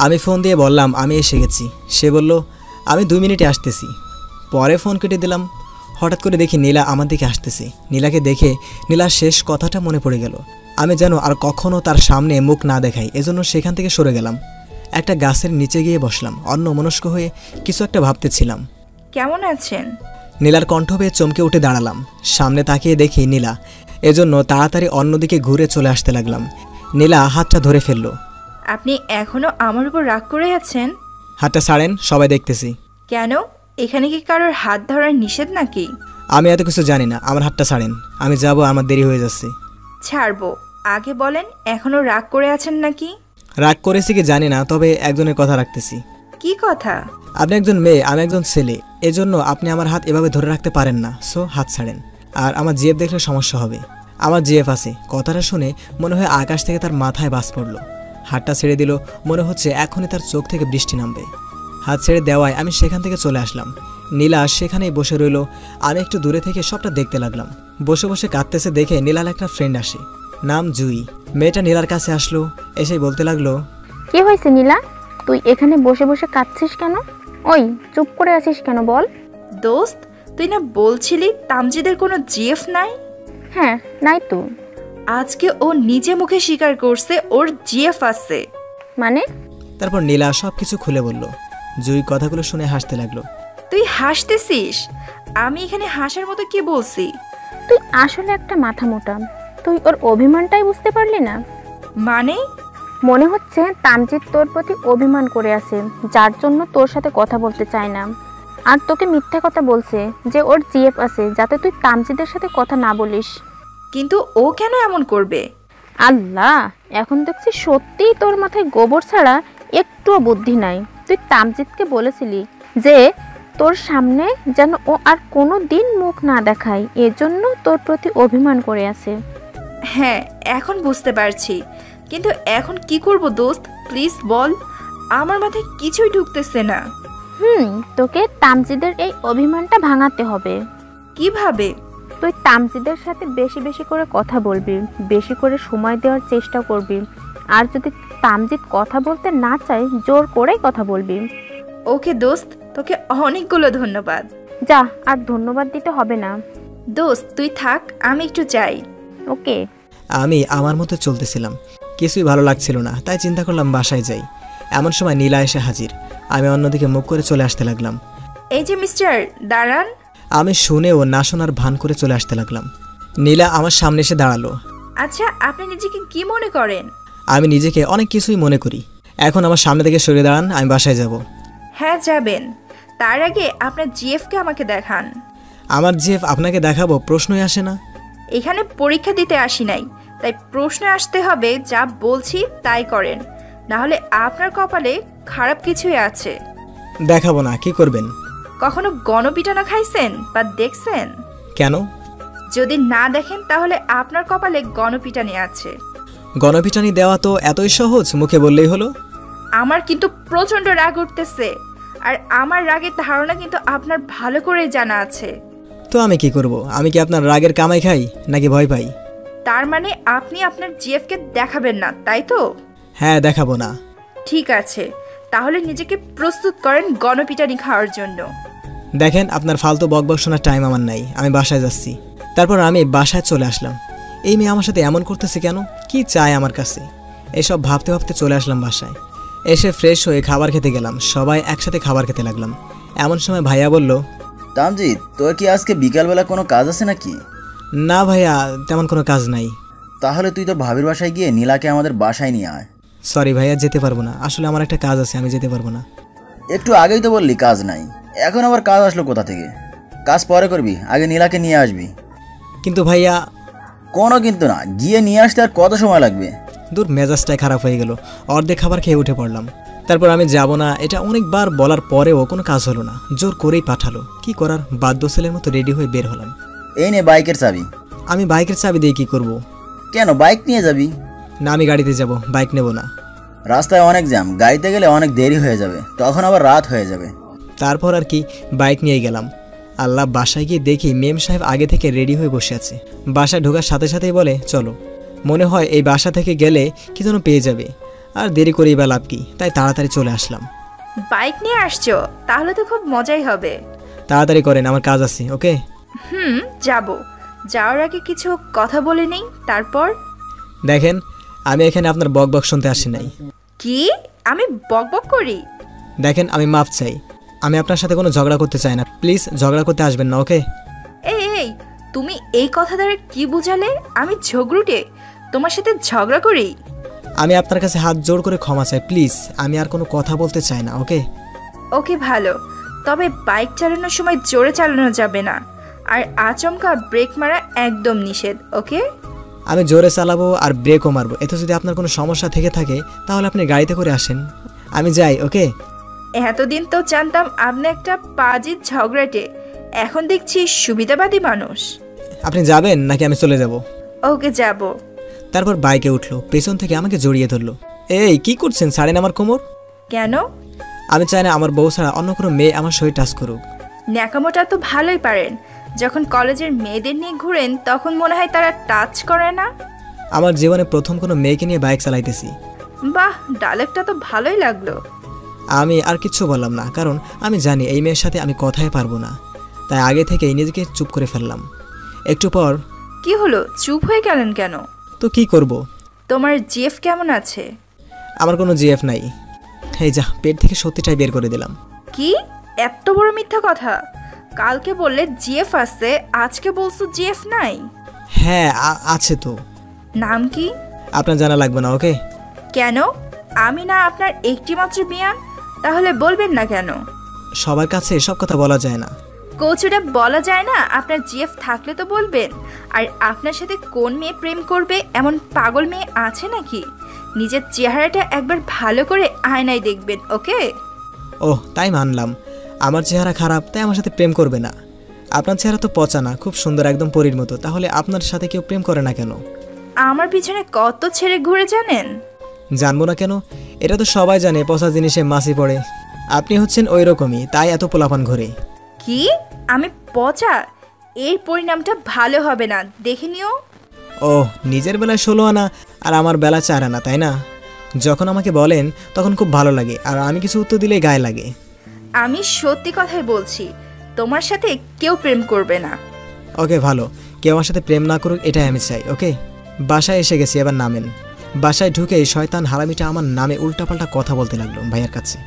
আমি ফোন দিয়ে বললাম আমি এসে গেছি। সে বলল আমি 2 মিনিটে আসতেছি। পরে ফোন কেটে দিলাম। হঠাৎ করে দেখি নীলা আমার দিকে আসতেছে। নীলাকে দেখে নীলার শেষ কথাটা মনে পড়ে গেল। আমি যেন আর কখনো তার সামনে মুখ না দেখাই, এজন্য সেখান থেকে সরে গেলাম। একটা গাছের নিচে গিয়ে বসলাম। অন্যমনস্ক হয়ে কিছু একটা ভাবতেছিলাম। কেমন আছেন? নীলার কণ্ঠ পেয়ে চমকে উঠে দাঁড়ালাম। সামনে তাকিয়ে দেখি নীলা, এজন্য তাড়াতাড়ি অন্যদিকে ঘুরে চলে আসতে লাগলাম। নীলা হাতটা ধরে ফেলল। আপনি এখনো আমার উপর রাগ করে আছেন? হাতটা ছাড়েন, সবাই দেখতেছি। কেন? এখানে কি কারোর হাত ধরার নিষেধ নাকি? আমি এত কিছু জানি না, আমার হাতটা ছাড়েন। আমি যাব, আমার দেরি হয়ে যাচ্ছে। ছাড়বো, আগে বলেন এখনো রাগ করে আছেন নাকি? রাগ করেছি কি জানি না, তবে একজনের কথা রাখতেছি। কি কথা? আপনি একজন মেয়ে, আমি একজন ছেলে, এজন্য আপনি আমার হাত এভাবে ধরে রাখতে পারেন না। সো হাত ছাড়েন। আর আমার জিএফ দেখলে সমস্যা হবে। আমার জিএফ আছে। কথাটা শুনে মনে হয় আকাশ থেকে তার মাথায় বাজ পড়ল। হাতটা ছেড়ে দিল, মনে হচ্ছে এখনই তার চোখ থেকে বৃষ্টি নামবে। হাত ছেড়ে দেওয়ায় আমি সেখান থেকে চলে আসলাম। নীলা সেখানেই বসে রইল। আমি একটু দূরে থেকে সবটা দেখতে লাগলাম। বসে বসে কাঁদতেছে দেখে নীলার একটা ফ্রেন্ড আসে, নাম জুই। মেয়েটা নীলার কাছে আসলো, এসেই বলতে লাগলো, কি হয়েছে নীলা, তুই এখানে বসে বসে কাঁদছিস কেন? ওই চুপ করে আছিস কেন বল? দোস্ত, তুই না বলছিলি তামজিদের কোনো জিএফ নাই? হ্যাঁ, নাই তো। আজকে ও নিজে মুখে স্বীকার করছে ওর জিএফ আছে। মানে? তারপর নীলা সব কিছু খুলে বলল। জুই কথাগুলো শুনে হাসতে লাগলো। তুই হাসতেছিস? আমি এখানে হাসার মতো কি বলছি? তুই আসলে একটা মাথা মোটা। তুই ওর অভিমানটাই বুঝতে পারলি না? মানে? মনে হচ্ছে তামজিদ তোর প্রতি অভিমান করে আছে, যার জন্য তোর সাথে কথা বলতে চায় না। আর তোকে মিথ্যা কথা বলছে যে ওর জিএফ আছে, যাতে তুই তামজিদের সাথে কথা না বলিস। কিন্তু ও কেন এমন করবে? আল্লাহ, এখন দেখছি সত্যিই তোর মাথায় গোবর ছাড়া একটুও বুদ্ধি নাই। তুই তামজিদকে বলেছিলি যে তোর সামনে যেন ও আর কোনো দিন মুখ না দেখায়, এজন্য তোর প্রতি অভিমান করে আছে। হ্যাঁ, এখন বুঝতে পারছি। কিন্তু এখন কি করব দোস্ত, প্লিজ বল। আমার মাথায় কিছুই ঢুকতেছে না। তোকে তামজিদের এই অভিমানটা ভাঙাতে হবে। কিভাবে? তুই তামজিদের সাথে বেশি বেশি করে কথা বলবি, বেশি করে সময় দেওয়ার চেষ্টা করবি। আর যদি তামজিদ কথা বলতে না চায়, জোর করেই কথা বলবি। ওকে দোস্ত, তোকে অনেকগুলো ধন্যবাদ। যা, আর ধন্যবাদ দিতে হবে না। দোস্ত তুই থাক, আমি একটু যাই। ওকে। আমি আমার মতো চলতেছিলাম, কিছুই ভালো লাগছিল না, তাই চিন্তা করলাম বাসায় যাই। এমন সময় নীলা এসে হাজির। আমি অন্যদিকে মুখ করে চলে আসতে লাগলাম। এই যে মিস্টার, দাঁড়ান। আমি শুনেও না শোনার ভান করে চলে আসতে লাগলাম। নীলা আমার সামনে এসে দাঁড়ালো। আচ্ছা, আপনি নিজেকে কি মনে করেন? আমি নিজেকে অনেক কিছুই মনে করি। এখন আমার সামনে থেকে সরে দাঁড়ান, আমি বাসায় যাব। হ্যাঁ যাবেন, তার আগে আপনার জিএফকে আমাকে দেখান। আমার জিএফ আপনাকে দেখাবো? প্রশ্নই আসে না। এখানে পরীক্ষা দিতে আসি নাই, তাই প্রশ্ন আসতে হবে। যা বলছি তাই করেন, না হলে আপনার কপালে খারাপ কিছুই আছে। দেখাবো না, কি করবেন? কখনো গণপিটানো খাইছেন বা দেখছেন? কেন? যদি না দেখেন তাহলে আপনার কপালে গণপিটানি আছে। গণপিটানি দেওয়া তো এতই সহজ, মুখে বললেই হলো। আমার কিন্তু প্রচন্ড রাগ উঠতেছে, আর আমার রাগের ধারণা কিন্তু আপনার ভালো করেই জানা আছে। তো আমি কি করব? আমি কি আপনার রাগের কামাই খাই নাকি ভয় পাই? তার মানে আপনি আপনার জিএফকে দেখাবেন না, তাই তো? হ্যাঁ, দেখাবো না। ঠিক আছে, তাহলে নিজেকে প্রস্তুত করেন গণপিটানি খাওয়ার জন্য। দেখেন, আপনার ফালতু বকবক শোনার টাইম আমার নাই, আমি বাসায় যাচ্ছি। তারপর আমি বাসায় চলে আসলাম। এই মেয়ে আমার সাথে এমন করতেছে কেন? কি চায় আমার কাছে? এসব ভাবতে ভাবতে চলে আসলাম বাসায়। এসে ফ্রেশ হয়ে খাবার খেতে গেলাম। সবাই একসাথে খাবার খেতে লাগলাম। এমন সময় ভাইয়া বলল, তামজিদ, তোর কি আজকে বিকালবেলা কোনো কাজ আছে নাকি? না ভাইয়া, তেমন কোনো কাজ নাই। তাহলে তুই তোর ভাবির বাসায় গিয়ে নীলাকে আমাদের বাসায় নিয়ে আয়। সরি ভাইয়া, যেতে পারবো না, আসলে আমার একটা কাজ আছে, আমি যেতে পারবো না। একটু আগেই তো বললি কাজ নাই, এখন আবার কাজ আসলো কোথা থেকে? কাজ পরে করবি, আগে নীলাকে নিয়ে আসবি। কিন্তু ভাইয়া। কোনো কিন্তু না, গিয়ে নিয়ে আসতে আর কত সময় লাগবে? দূর, মেজাজটাই খারাপ হয়ে গেল। অর্ধেক খাবার খেয়ে উঠে পড়লাম। তারপর আমি যাব না এটা অনেকবার বলার পরেও কোনো কাজ হলো না। জোর করেই পাঠালো। কি করার, বাধ্য ছেলের মতো রেডি হয়ে বের হলাম। এই নে বাইকের চাবি। আমি বাইকের চাবি দিয়ে কি করব? কেন, বাইক নিয়ে যাবি? না, আমি গাড়িতে যাব, বাইক নেব না। রাস্তায় অনেক জ্যাম, গাড়িতে গেলে অনেক দেরি হয়ে যাবে, তখন আবার রাত হয়ে যাবে। তারপর আর কি বাইক নিয়ে গেলাম। আল্লাহ, বাসায় গিয়ে দেখি মেম সাহেব আগে থেকে রেডি হয়ে বসে আছে। বাসায় ঢোকার সাথে সাথেই বলে চলো। মনে হয় এই বাসা থেকে গেলে কি যেন পেয়ে যাবে, আর দেরি করেই বা লাভ কি, তাই তাড়াতাড়ি চলে আসলাম। বাইক নিয়ে আসছো, তাহলে তো খুব মজাই হবে। তাড়াতাড়ি করেন, আমার কাজ আছে। ওকে যাব। যাওয়ার আগে কিছু কথা বলে নেই, তারপর। দেখেন, আমি এখানে আপনার বক বক শুনতে আসি নাই। কি আমি বক বক করি? দেখেন, আমি মাপ চাই, আমি আপনার সাথে কোনো ঝগড়া করতে চাই না। প্লিজ ঝগড়া করতে আসবেন না। ওকে এই তুমি এই কথা দ্বারা কি বুঝালে? আমি ঝগড়ুটে তোমার সাথে ঝগড়া করি? আমি আপনার কাছে হাত জোড় করে ক্ষমা চাই, প্লিজ। আমি আর কোনো কথা বলতে চাই না। ওকে ওকে ভালো, তবে বাইক চালানোর সময় জোরে চালানো যাবে না, আর আচমকা ব্রেক মারা একদম নিষেধ। ওকে আমি জোরে চালাবো আর ব্রেকও মারবো। এতে যদি আপনার কোনো সমস্যা থেকে থাকে তাহলে আপনি গাড়িতে করে আসেন, আমি যাই। ওকে এতদিন তো জানতাম আপনি একটা পাজি ঝগড়াটে, এখন দেখছি সুবিধাবাদী মানুষ। আপনি যাবেন নাকি আমি চলে যাব? ওকে যাব। তারপর বাইকে উঠলো, পেছন থেকে আমাকে জড়িয়ে ধরলো। এই কি করছেন? ছাড়েন আমার কোমর। কেন? আমি চাই না আমার বউ ছাড়া অন্য কোনো মেয়ে আমার শরীর টাচ করুক। ন্যাকামোটা তো ভালোই পারেন, যখন কলেজের মেয়েদের নিয়ে ঘুরেন তখন মনে হয় তারা টাচ করে না। আমার জীবনে প্রথম কোনো মেয়েকে নিয়ে বাইক চালাইতেছি। বাহ, ডায়লগটা তো ভালোই লাগলো। আমি আর কিচ্ছু বললাম না, কারণ আমি জানি এই মেয়ের সাথে আমি কথাই পারবো না, তাই আগে থেকেই নিজেকে চুপ করে ফেললাম। একটু পর কি হলো, চুপ হয়ে গেলেন কেন? তো কি করব? তোমার জিএফ কেমন আছে? আমার কোনো জিএফ নাই। এই যা, পেট থেকে সত্যিটাই বের করে দিলাম। কি এত বড় মিথ্যা কথা? কালকে বললে জিএফ আছে, আজকে বলছো জিএফ নাই? হ্যাঁ আছে তো। নাম কি? আপনার জানা লাগবে না। ওকে কেন? আমি না আপনার একটি মাত্র বিয়ান, তাহলে বলবেন না কেন? সবার কাছে সব কথা বলা যায় না। কচুটা বলা যায় না? আপনার জিএফ থাকলে তো বলবেন। আর আপনার সাথে কোন মেয়ে প্রেম করবে এমন পাগল মেয়ে আছে নাকি? নিজের চেহারাটা একবার ভালো করে আয়নায় দেখবেন। ওকে ওহ, তাই মানলাম আমার চেহারা খারাপ, তাই আমার সাথে প্রেম করবে না। আপনার চেহারা তো পচা না, খুব সুন্দর, একদম পরীর মতো, তাহলে আপনার সাথে কেউ প্রেম করে না কেন? আমার পিছনে কত ছেড়ে ঘুরে জানেন? জানবো না কেন? এটা তো সবাই জানে, পচা জিনিসে মাছি পড়ে। আপনি হচ্ছেন ওই রকমই, তাই এত পোলাপান ঘুরে। কি আমি পচা? এর পরিণামটা ভালো হবে না, দেখে নিও। ও, নিজের বেলায় 16 আনা আর আমার বেলা 4 আনা, তাই না? যখন আমাকে বলেন তখন খুব ভালো লাগে, আর আমি কিছু উত্তর দিলে গায়ে লাগে। আমি সত্যি কথাই বলছি, তোমার সাথে কেউ প্রেম করবে না। ওকে ভালো, কেউ আমার সাথে প্রেম না করুক, এটাই আমি চাই। ওকে বাসায় এসে গেছি, এবার নামেন। বাসায় ঢুকেই শয়তান হারামিটা আমার নামে উল্টাপাল্টা কথা বলতে লাগলো ভাইয়ার কাছে।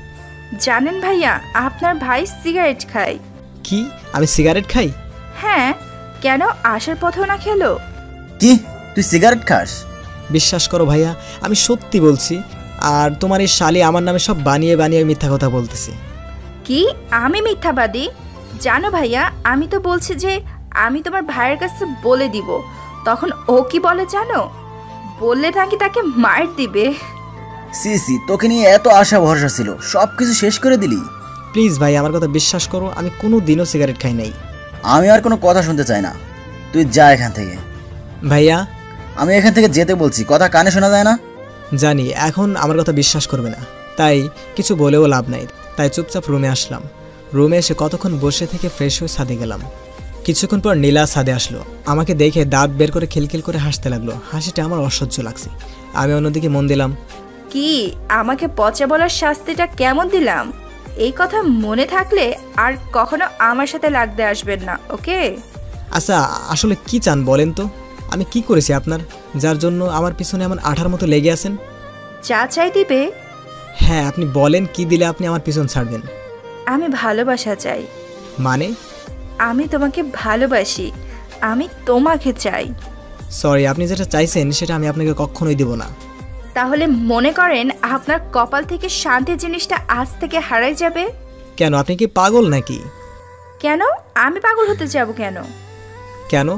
জানেন ভাইয়া, আপনার ভাই সিগারেট খায়। কি? আমি সিগারেট খাই? হ্যাঁ, কেন আসার পথেও না খেলো? কি তুই সিগারেট খাস? বিশ্বাস করো ভাইয়া, আমি সত্যি বলছি। আর তোমার এই শালি আমার নামে সব বানিয়ে বানিয়ে মিথ্যা কথা বলতেছে। কি আমি মিথ্যাবাদী? জানো ভাইয়া, আমি তো বলছি যে আমি তোমার ভাইয়ের কাছে বলে দিব, তখন ও কি বলে জানো? বললে নাকি তাকে মার দিবে। সিসি, তোকে নিয়ে এত আশা ভরসা ছিল, সব কিছু শেষ করে দিলি। প্লিজ ভাই, আমার কথা বিশ্বাস করো, আমি কোনো দিনও সিগারেট খাই নাই। আমি আর কোনো কথা শুনতে চাই না, তুই যা এখান থেকে। ভাইয়া, আমি এখান থেকে যেতে বলছি, কথা কানে শোনা যায় না? জানি এখন আমার কথা বিশ্বাস করবে না, তাই কিছু বলেও লাভ নাই, তাই চুপচাপ রুমে আসলাম। রুমে এসে কতক্ষণ বসে থেকে ফ্রেশ হয়ে ছাদে গেলাম। কিছুক্ষণ পর নীলা ছাদে আসলো, আমাকে দেখে দাঁত বের করে খিলখিল করে হাসতে লাগলো। হাসিটা আমার অসহ্য লাগছে। আমি অন্যদিকে মন দিলাম। কি আমাকে পচা বলার শাস্তিটা কেমন দিলাম? এই কথা মনে থাকলে আর কখনো আমার সাথে লাগতে আসবেন না। ওকে আচ্ছা, আসলে কি চান বলেন তো? আমি কি করেছি আপনার, যার জন্য আমার পিছনে এমন আঠার মতো লেগে আছেন? চা চাই দিবে? হ্যাঁ, আপনি বলেন কি দিলে আপনি আমার পিছন ছাড়বেন? আমি ভালোবাসা চাই। মানে? আমি তোমাকে ভালোবাসি, আমি তোমাকে চাই। সরি, আপনি যেটা চাইছেন সেটা আমি আপনাকে কখনোই দেব না। তাহলে মনে করেন আপনার কপাল থেকে শান্তি জিনিসটা আজ থেকে হারাই যাবে? কেন, আপনি কি পাগল নাকি? কেন আমি পাগল হতে যাব কেন? কেন,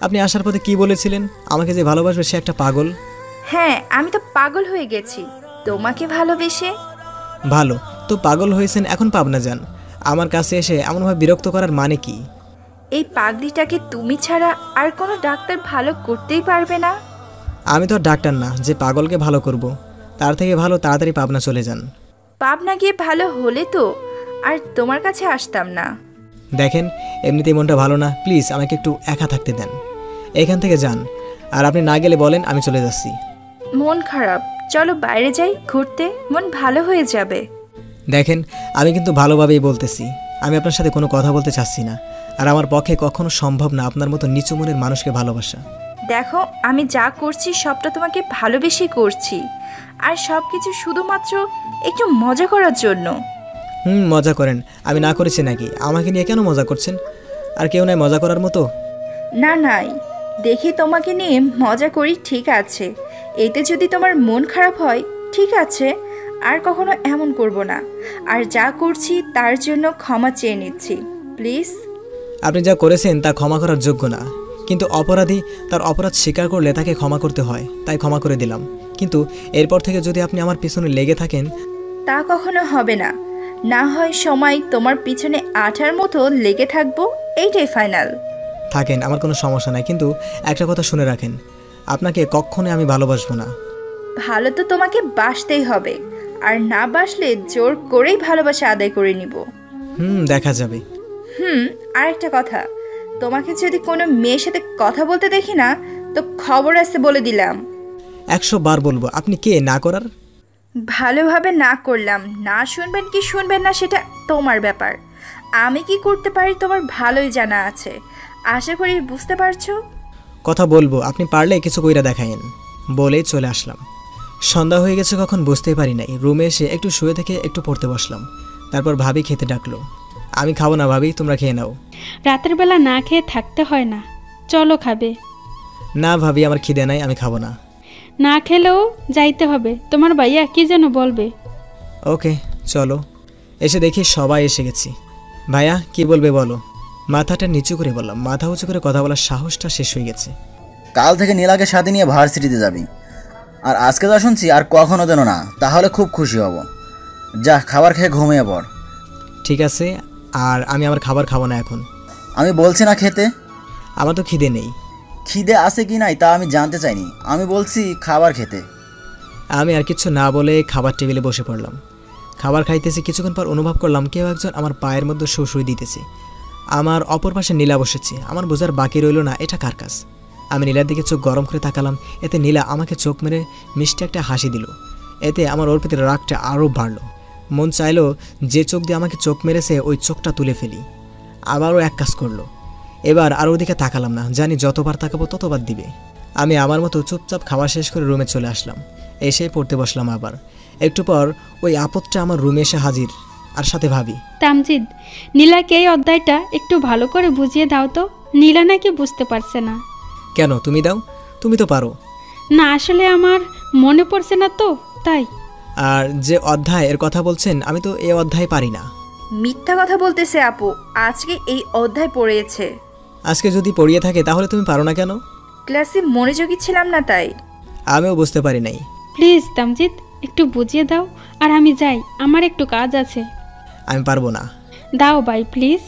আপনি আসার পথে কি বলেছিলেন? আমাকে যে ভালোবাসবে সে একটা পাগল। হ্যাঁ, আমি তো পাগল হয়ে গেছি তোমাকে ভালোবেসে। ভালো তো পাগল হয়েছেন, এখন পাবনা যান। আমার কাছে এসে এমনভাবে বিরক্ত করার মানে কি? এই পাগলিটাকে তুমি ছাড়া আর কোনো ডাক্তার ভালো করতেই পারবে না। আমি তো আর ডাক্তার না যে পাগলকে ভালো করব। তার থেকে ভালো তাড়াতাড়ি পাবনা চলে যান। পাবনা গিয়ে ভালো হলে তো আর তোমার কাছে আসতাম না। দেখেন এমনিতেই মনটা ভালো না, প্লিজ আমাকে একটু একা থাকতে দেন। এখান থেকে যান, আর আপনি না গেলে বলেন, আমি চলে যাচ্ছি। মন খারাপ, চলো বাইরে যাই ঘুরতে, মন ভালো হয়ে যাবে। দেখেন আমি কিন্তু ভালোভাবেই বলতেছি, আমি আপনার সাথে কোনো কথা বলতে চাচ্ছি না, আর আমার পক্ষে কখনো সম্ভব না আপনার মতো নিচু মনের মানুষকে ভালোবাসা। দেখো আমি যা করছি সবটা তোমাকে ভালোবেসে করছি, আর সব কিছু শুধুমাত্র একটু মজা করার জন্য। মজা করেন, আমি না করেছি নাকি? আমাকে নিয়ে কেন মজা করছেন? আর কেউ নাই মজা করার মতো? না নাই, দেখি তোমাকে নিয়ে মজা করি ঠিক আছে, এতে যদি তোমার মন খারাপ হয় ঠিক আছে, আর কখনো এমন করব না। আর যা করছি তার জন্য ক্ষমা চেয়ে নিচ্ছি প্লিজ। আপনি যা করেছেন তা ক্ষমা করার যোগ্য না, কিন্তু অপরাধী তার অপরাধ স্বীকার করলে তাকে ক্ষমা করতে হয়, তাই ক্ষমা করে দিলাম। কিন্তু এরপর থেকে যদি আপনি আমার পিছনে লেগে থাকেন তা কখনো হবে না, না হয় সময় তোমার পিছনে আঠার মতো লেগে থাকবো, এইটাই ফাইনাল। থাকেন, আমার কোনো সমস্যা নাই, কিন্তু একটা কথা শুনে রাখেন, আপনাকে কখনোই আমি ভালোবাসবো না। ভালো তো তোমাকে বাসতেই হবে, আর না বাসলে জোর করেই ভালোবাসা আদায় করে নিব। দেখা যাবে। আর একটা কথা, তোমাকে যদি কোনো মেয়ের সাথে কথা বলতে দেখি না তো খবর আছে বলে দিলাম। 100 বার বলবো, আপনি কে না করার? ভালোভাবে না করলাম, না শুনবেন কি শুনবেন না সেটা তোমার ব্যাপার। আমি কি করতে পারি তোমার ভালোই জানা আছে, আশা করি বুঝতে পারছো। কথা বলবো, আপনি পারলে কিছু কইরা দেখায়েন। বলেই চলে আসলাম। সন্ধ্যা হয়ে গেছে কখন বুঝতেই পারি নাই। রুমে এসে একটু শুয়ে থেকে একটু পড়তে বসলাম। তারপর ভাবি খেতে ডাকলো। আমি খাবো না ভাবি, তোমরা খেয়ে নাও। রাতের বেলা না খেয়ে থাকতে হয় না, চলো খাবে। না ভাবি, আমার খিদে নাই, আমি খাবো না। না খেলেও যাইতে হবে, তোমার ভাইয়া কি যেন বলবে। ওকে চলো। এসে দেখি সবাই এসে গেছি। ভাইয়া কি বলবে বলো? মাথাটা নিচু করে বললাম, মাথা উঁচু করে কথা বলার সাহসটা শেষ হয়ে গেছে। কাল থেকে নীলাকে সাথে নিয়ে ভার্সিটিতে যাবি, আর আজকে যা শুনছি আর কখনো যেন না, তাহলে খুব খুশি হব। যা খাবার খেয়ে ঘুমিয়ে পড়। ঠিক আছে, আর আমি আমার খাবার খাবো না এখন। আমি বলছি না খেতে। আমার তো খিদে নেই। খিদে আছে কি নাই তা আমি জানতে চাইনি, আমি বলছি খাবার খেতে। আমি আর কিছু না বলে খাবার টেবিলে বসে পড়লাম। খাবার খাইতেছি, কিছুক্ষণ পর অনুভব করলাম কেউ একজন আমার পায়ের মধ্যে শুশুই দিতেছে। আমার অপর পাশে নীলা বসেছে। আমার বোঝার বাকি রইল না এটা কার কাজ। আমি নীলার দিকে চোখ গরম করে তাকালাম। এতে নীলা আমাকে চোখ মেরে মিষ্টি একটা হাসি দিল। এতে আমার ওর প্রতি রাগটা আরও বাড়লো। মন চাইলো যে চোখ দিয়ে আমাকে চোখ মেরেছে ওই চোখটা তুলে ফেলি। আবারও এক কাজ করলো। এবার আর ওদিকে তাকালাম না, জানি যতবার তাকাবো ততবার দিবে। আমি আমার মতো চুপচাপ খাওয়া শেষ করে রুমে চলে আসলাম। এসে পড়তে বসলাম আবার। একটু পর ওই আপদটা আমার রুমে এসে হাজির, আর সাথে ভাবি। তামজিদ, নীলাকে এই অধ্যায়টা একটু ভালো করে বুঝিয়ে দাও তো, নীলা নাকি বুঝতে পারছে না। কেন তুমি দাও, তুমি তো পারো। না আসলে আমার মনে পড়ছে না তো তাই। আর যে অধ্যায় এর কথা বলছেন আমি তো এই অধ্যায় পারি না। মিথ্যা কথা বলতেছে আপু, আজকে এই অধ্যায় পড়িয়েছে। আজকে যদি পড়িয়ে থাকে তাহলে তুমি পারো না কেন? ক্লাসে মনোযোগী ছিলাম না তাই। আমিও বুঝতে পারি নাই। প্লিজ তামজিদ একটু বুঝিয়ে দাও, আর আমি যাই, আমার একটু কাজ আছে। আমি পারবো না। দাও ভাই প্লিজ।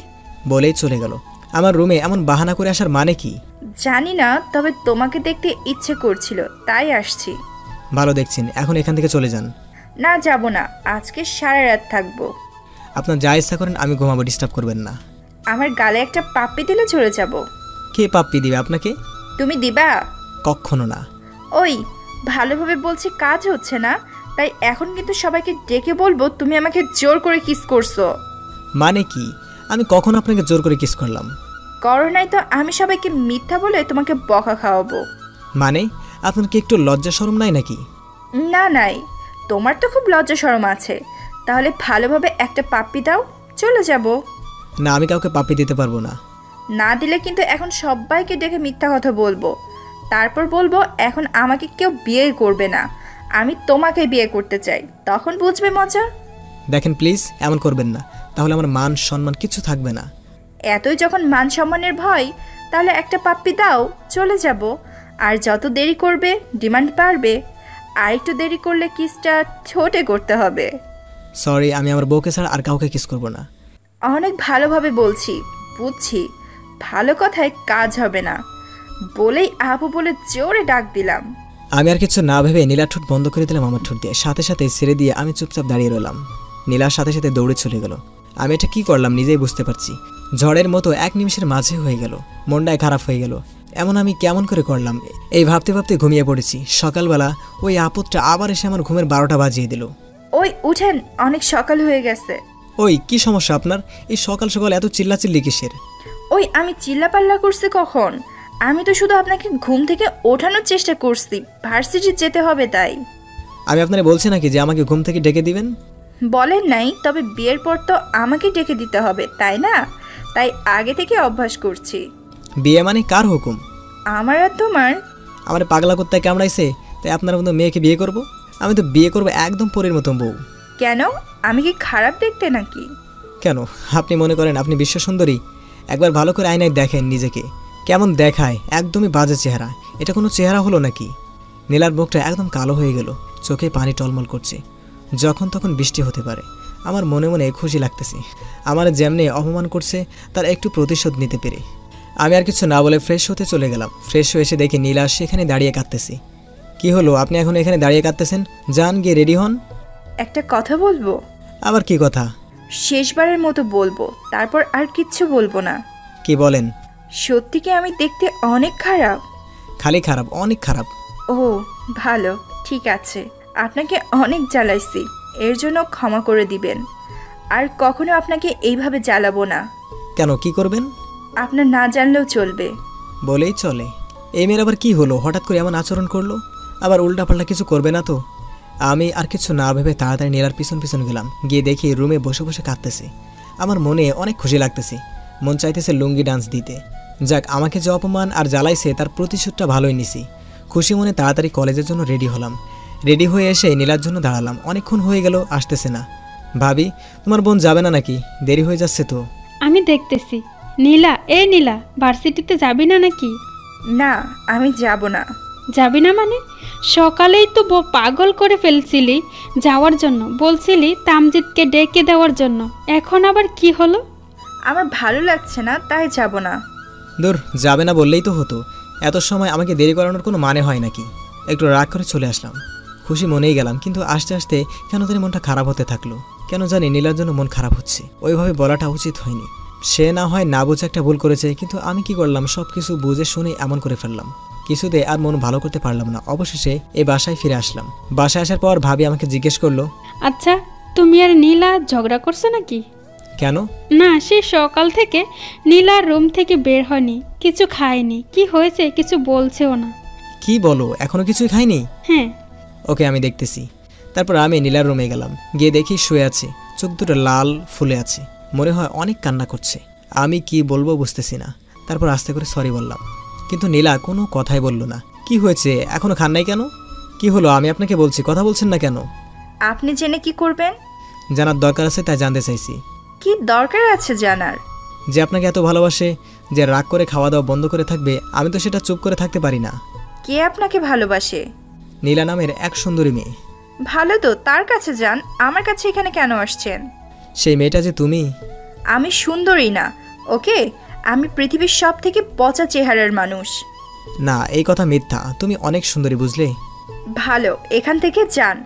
বলেই চলে গেল। আমার রুমে এমন বাহানা করে আসার মানে কি জানি না, তবে তোমাকে দেখতে ইচ্ছে করছিল তাই আসছি। ভালো দেখছেন, এখন এখান থেকে চলে যান। না যাব না, আজকে সারা রাত থাকবো। আপনার যা ইচ্ছা করেন, আমি ঘুমাবো, ডিস্টার্ব করবেন না। আমার গালে একটা পাপ্পি দিলে চলে যাব। কে পাপ্পি দিবে আপনাকে? তুমি দিবা? কখনো না। ওই ভালোভাবে বলছি, কাজ হচ্ছে না, তাই এখন কিন্তু সবাইকে ডেকে বলবো তুমি আমাকে জোর করে কিস করছো। মানে কি? আমি কখন আপনাকে জোর করে কিস করলাম? করো নাই তো আমি সবাইকে মিথ্যা বলে তোমাকে বকা খাওয়াবো। মানে আপনার কি একটু লজ্জা শরম নাই নাকি? না নাই, তোমার তো খুব লজ্জা শরম আছে। তাহলে ভালোভাবে একটা পাপ্পি দাও, চলে যাব। না, আমি কাউকে পাপ্পি দিতে পারবো না। না দিলে কিন্তু এখন সবাইকে ডেকে মিথ্যা কথা বলবো, তারপর বলবো এখন আমাকে কেউ বিয়ে করবে না, আমি তোমাকে বিয়ে করতে চাই, তখন বুঝবে মজা। দেখেন প্লিজ এমন করবেন না, তাহলে আমার মান সম্মান কিছু থাকবে না। এতই যখন মান সম্মানের ভয়, তাহলে একটা পাপ্পি দাও, চলে যাব। আর যত দেরি করবে ডিমান্ড বাড়বে, আর একটু দেরি করলে কিসটা ছোটে করতে হবে। সরি, আমি আমার বউকে ছাড়া আর কাউকে কিস করব না। অনেক ভালোভাবে বলছি, বুঝছি, ভালো কথায় কাজ হবে না বলেই আপু বলে জোরে ডাক দিলাম। আমি আর কিছু না ভেবে নীলার ঠোঁট বন্ধ করে দিলাম আমার ঠোঁট দিয়ে, সাথে সাথে ছেড়ে দিয়ে আমি চুপচাপ দাঁড়িয়ে রইলাম। নীলার সাথে সাথে দৌড়ে চলে গেল। আমি এটা কি করলাম নিজেই বুঝতে পারছি। ঝড়ের মতো 1 নিমিষের মাঝে হয়ে গেল, মনটাই খারাপ হয়ে গেল। এমন আমি কেমন করে করলাম, এই ভাবতে ভাবতে ঘুমিয়ে পড়েছি। সকালবেলা ওই আপদটা আবার এসে আমার ঘুমের 12টা বাজিয়ে দিল। ওই উঠেন, অনেক সকাল হয়ে গেছে। ওই কি সমস্যা আপনার? এই সকাল সকাল এত চিল্লাচিল্লি কিসের? ওই আমি চিল্লাপাল্লা করছি কখন? আমি তো শুধু আপনাকে ঘুম থেকে ওঠানোর চেষ্টা করছি, ভার্সিটি যেতে হবে তাই। আমি আপনারে বলছি নাকি যে আমাকে ঘুম থেকে ডেকে দিবেন? বলেন নাই, তবে বিয়ের পর তো আমাকে ডেকে দিতে হবে তাই না? তাই আগে থেকে অভ্যাস করছি। বিয়ে মানে কার হুকুম? আমার আর তোমার। আমার পাগলা কুত্তায় কামড়াইছে তাই আপনার মতো মেয়েকে বিয়ে করব? আমি তো বিয়ে করব একদম পরীর মতো বউ। কেন, আমি কি খারাপ দেখতে নাকি? কেন আপনি মনে করেন আপনি বিশ্ব সুন্দরী? একবার ভালো করে আয়নায় দেখেন নিজেকে, কেমন দেখায়, একদমই বাজে চেহারা। এটা কোনো চেহারা হলো নাকি? নীলার মুখটা একদম কালো হয়ে গেল, চোখে পানি টলমল করছে। যখন তখন বৃষ্টি হতে পারে। আমার মনে মনে খুশি লাগতেছে, আমার যেমনি অপমান করছে তার একটু প্রতিশোধ নিতে পেরে। আমি আর কিছু না বলে ফ্রেশ হতে চলে গেলাম। ফ্রেশ হয়ে এসে দেখি নীলা সেখানে দাঁড়িয়ে কাঁদতেছি। কি হলো, আপনি এখন এখানে দাঁড়িয়ে কাঁদতেছেন? যান গিয়ে রেডি হন। একটা কথা বলবো। আবার কি কথা? শেষবারের মতো বলবো, তারপর আর কিচ্ছু বলবো না। কি বলেন? সত্যি কি আমি দেখতে অনেক খারাপ? খালি খারাপ, অনেক খারাপ। ও ভালো, ঠিক আছে। আপনাকে অনেক জ্বালাইছি, এর জন্য ক্ষমা করে দিবেন। আর কখনো আপনাকে এইভাবে জ্বালাবো না। কেন, কি করবেন? আপনার না জানলেও চলবে। বলেই চলে। এই মেয়ের আবার কি হলো, হঠাৎ করে এমন আচরণ করলো? আবার উল্টাপাল্টা কিছু করবে না তো? আমি আর কিছু না ভেবে তাড়াতাড়ি নীলার পিছন পিছন গেলাম। গিয়ে দেখি রুমে বসে বসে কাঁদতেছে। আমার মনে অনেক খুশি লাগতেছে, মন চাইতেছে লুঙ্গি ডান্স দিতে। যাক, আমাকে যে অপমান আর জ্বালাইছে তার প্রতিশোধটা ভালোই নিছি। খুশি মনে তাড়াতাড়ি কলেজের জন্য রেডি হলাম। রেডি হয়ে এসে নীলার জন্য দাঁড়ালাম। অনেকক্ষণ হয়ে গেল, আসতেছে না। ভাবি, তোমার বোন যাবে না নাকি? দেরি হয়ে যাচ্ছে তো। আমি দেখতেছি। নীলা, এই নীলা, ভার্সিটিতে যাবি না নাকি? না, আমি যাব না। যাবি না মানে? সকালেই তো পাগল করে ফেলছিলি যাওয়ার জন্য, বলছিলি তামজিৎকে ডেকে দেওয়ার জন্য। এখন আবার কি হলো? আমার ভালো লাগছে না, তাই যাব না। দূর, যাবে না বললেই তো হতো। এত সময় আমাকে দেরি করানোর কোনো মানে হয় নাকি? একটু রাগ করে চলে আসলাম। খুশি মনেই গেলাম, কিন্তু আস্তে আস্তে কেন জানি মনটা খারাপ হতে থাকলো। কেন জানি নীলার জন্য মন খারাপ হচ্ছে। ওইভাবে বলাটা উচিত হয়নি। সে না হয় না বুঝে একটা ভুল করেছে, কিন্তু আমি কি করলাম, সব কিছু বুঝে শুনে এমন করে ফেললাম। কিছুতে আর মন ভালো করতে পারলাম না। অবশেষে এই বাসায় ফিরে আসলাম। বাসায় আসার পর ভাবি আমাকে জিজ্ঞেস করলো, আচ্ছা, তুমি আর নীলা ঝগড়া করছো নাকি? কেন? না, সে সকাল থেকে নীলা রুম থেকে বের হয়নি, কিছু খায়নি। কি হয়েছে কিছু বলছেও না। কি বলো, এখনো কিছুই খাইনি? হ্যাঁ। ওকে, আমি দেখতেছি। তারপর আমি নীলার রুমে গেলাম। গিয়ে দেখি শুয়ে আছে, চোখ দুটো লাল ফুলে আছে। মনে হয় অনেক কান্না করছে। আমি কি বলবো বুঝতেছি না। তারপর আস্তে করে সরি বললাম, কিন্তু নীলা কোনো কথাই বলল না। কি হয়েছে, এখনো খান নাই কেন? কি হলো, আমি আপনাকে বলছি, কথা বলছেন না কেন? আপনি জেনে কি করবেন? জানার দরকার আছে তাই জানতে চাইছি। কি দরকার আছে জানার? যে আপনাকে এত ভালোবাসে, যে রাগ করে খাওয়া দাওয়া বন্ধ করে থাকবে, আমি তো সেটা চুপ করে থাকতে পারি না। কে আপনাকে ভালোবাসে? নীলা নামের এক সুন্দরী মেয়ে। ভালো তো, তার কাছে যান। আমার কাছে এখানে কেন আসছেন? সেই মেয়েটা যে তুমি। আমি সুন্দরী না, ওকে? আমি পৃথিবীর সব থেকে পচা চেহারার মানুষ। না, এই কথা মিথ্যা। তুমি অনেক সুন্দরী, বুঝলে? ভালো, এখান থেকে যান।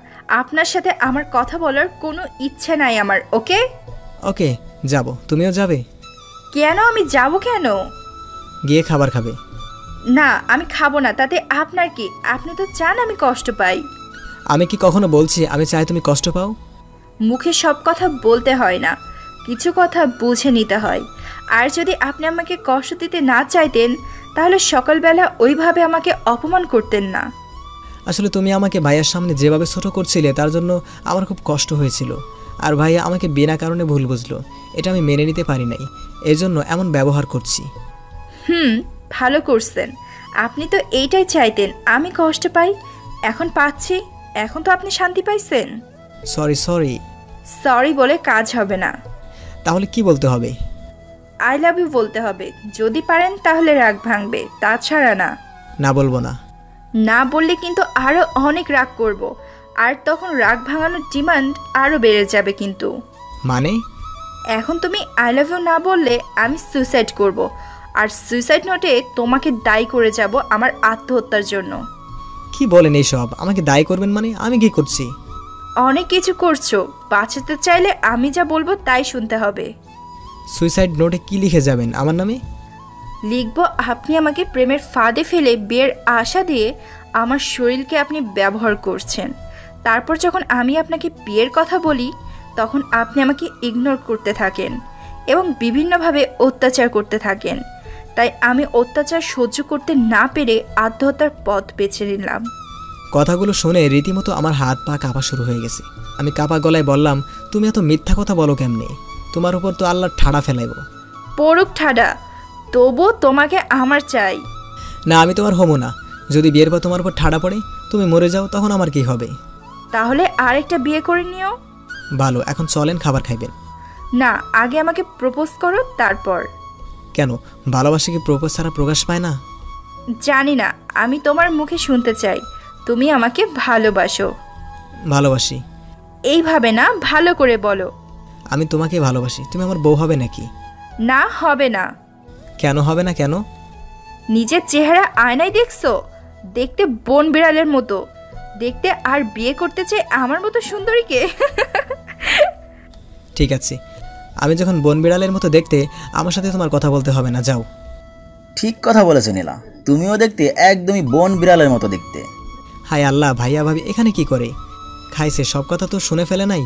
আপনার সাথে আমার কথা বলার কোনো ইচ্ছে নাই আমার, ওকে? ওকে, যাব। তুমিও যাবে? কেন, আমি যাব কেন? গিয়ে খাবার খাবে। না, আমি খাবো না। তাতে আপনার কি? আপনি তো চান আমি কষ্ট পাই। আমি কি কখনো বলছি আমি চাই তুমি কষ্ট পাও? মুখে সব কথা বলতে হয় না, কিছু কথা বুঝে নিতে হয়। আর যদি আপনি আমাকে কষ্ট দিতে না চাইতেন, তাহলে সকালবেলা ওইভাবে আমাকে অপমান করতেন না। আসলে তুমি আমাকে ভাইয়ার সামনে যেভাবে ছোট করছিলে তার জন্য আমার খুব কষ্ট হয়েছিল। আর ভাইয়া আমাকে বিনা কারণে ভুল বুঝলো, এটা আমি মেনে নিতে পারি নাই। এজন্য এমন ব্যবহার করছি। ভালো করছেন। আপনি তো এইটাই চাইতেন আমি কষ্ট পাই। এখন পাচ্ছি। এখন তো আপনি শান্তি পাইছেন। সরি। সরি বলে কাজ হবে না। তাহলে কি বলতে হবে? আই লাভ ইউ বলতে হবে। যদি পারেন তাহলে রাগ ভাঙবে, তাছাড়া না। না, বলবো না। না বললে কিন্তু আরও অনেক রাগ করব। আর তখন রাগ ভাঙানোর ডিমান্ড আরও বেড়ে যাবে কিন্তু। মানে? এখন তুমি আই লাভ ইউ না বললে আমি সুইসাইড করব। আর সুইসাইড নোটে তোমাকে দায়ী করে যাব আমার আত্মহত্যার জন্য। কি বলেন এইসব? আমাকে দায়ী করবেন মানে? আমি কি করছি? অনেক কিছু করছো, বাঁচাতে চাইলে আমি যা বলবো তাই শুনতে হবে। সুইসাইড নোটে কি লিখে যাবেন আমার নামে? লিখবো আপনি আমাকে প্রেমের ফাঁদে ফেলে বিয়ের আশা দিয়ে আমার শরীরকে আপনি ব্যবহার করছেন। তারপর যখন আমি আপনাকে বিয়ের কথা বলি তখন আপনি আমাকে ইগনোর করতে থাকেন এবং বিভিন্নভাবে অত্যাচার করতে থাকেন। তাই আমি অত্যাচার সহ্য করতে না পেরে আত্মহত্যার পথ বেছে নিলাম। কথাগুলো শুনে রীতিমতো আমার হাত পা কাঁপা শুরু হয়ে গেছে। আমি কাঁপা গলায় বললাম, তুমি এত মিথ্যা কথা বলো কেমনে? তোমার উপর তো আল্লাহ ঠাড়া ফেলাইব। পড়ুক ঠাডা, তবু তোমাকে আমার চাই। না, আমি তোমার হবো না। যদি বিয়ের পর তোমার উপর ঠাড়া পড়ে তুমি মরে যাও তখন আমার কি হবে? তাহলে আরেকটা বিয়ে করে নিও। ভালো, এখন চলেন খাবার খাইবেন। না, আগে আমাকে প্রপোজ করো তারপর। কেন, ভালোবাসা কি প্রপোজ ছাড়া প্রকাশ পায় না? জানি না, আমি তোমার মুখে শুনতে চাই তুমি আমাকে ভালোবাসো। ভালোবাসি। এইভাবে না, ভালো করে বলো। আমি তোমাকে ভালোবাসি। তুমি আমার বউ হবে নাকি? না, হবে না। কেন হবে না? কেন? নিজের চেহারা আয়নায় দেখছো? দেখতে বন বিড়ালের মতো দেখতে, আর বিয়ে করতে চাই আমার মতো সুন্দরীকে। ঠিক আছে, আমি যখন বন বিড়ালের মতো দেখতে, আমার সাথে তোমার কথা বলতে হবে না, যাও। ঠিক কথা বলেছো নীলা, তুমিও দেখতে একদমই বন বিড়ালের মতো দেখতে। হায় আল্লাহ, ভাইয়া ভাবি এখানে কি করে? খাইছে, সব কথা তো শুনে ফেলে নাই।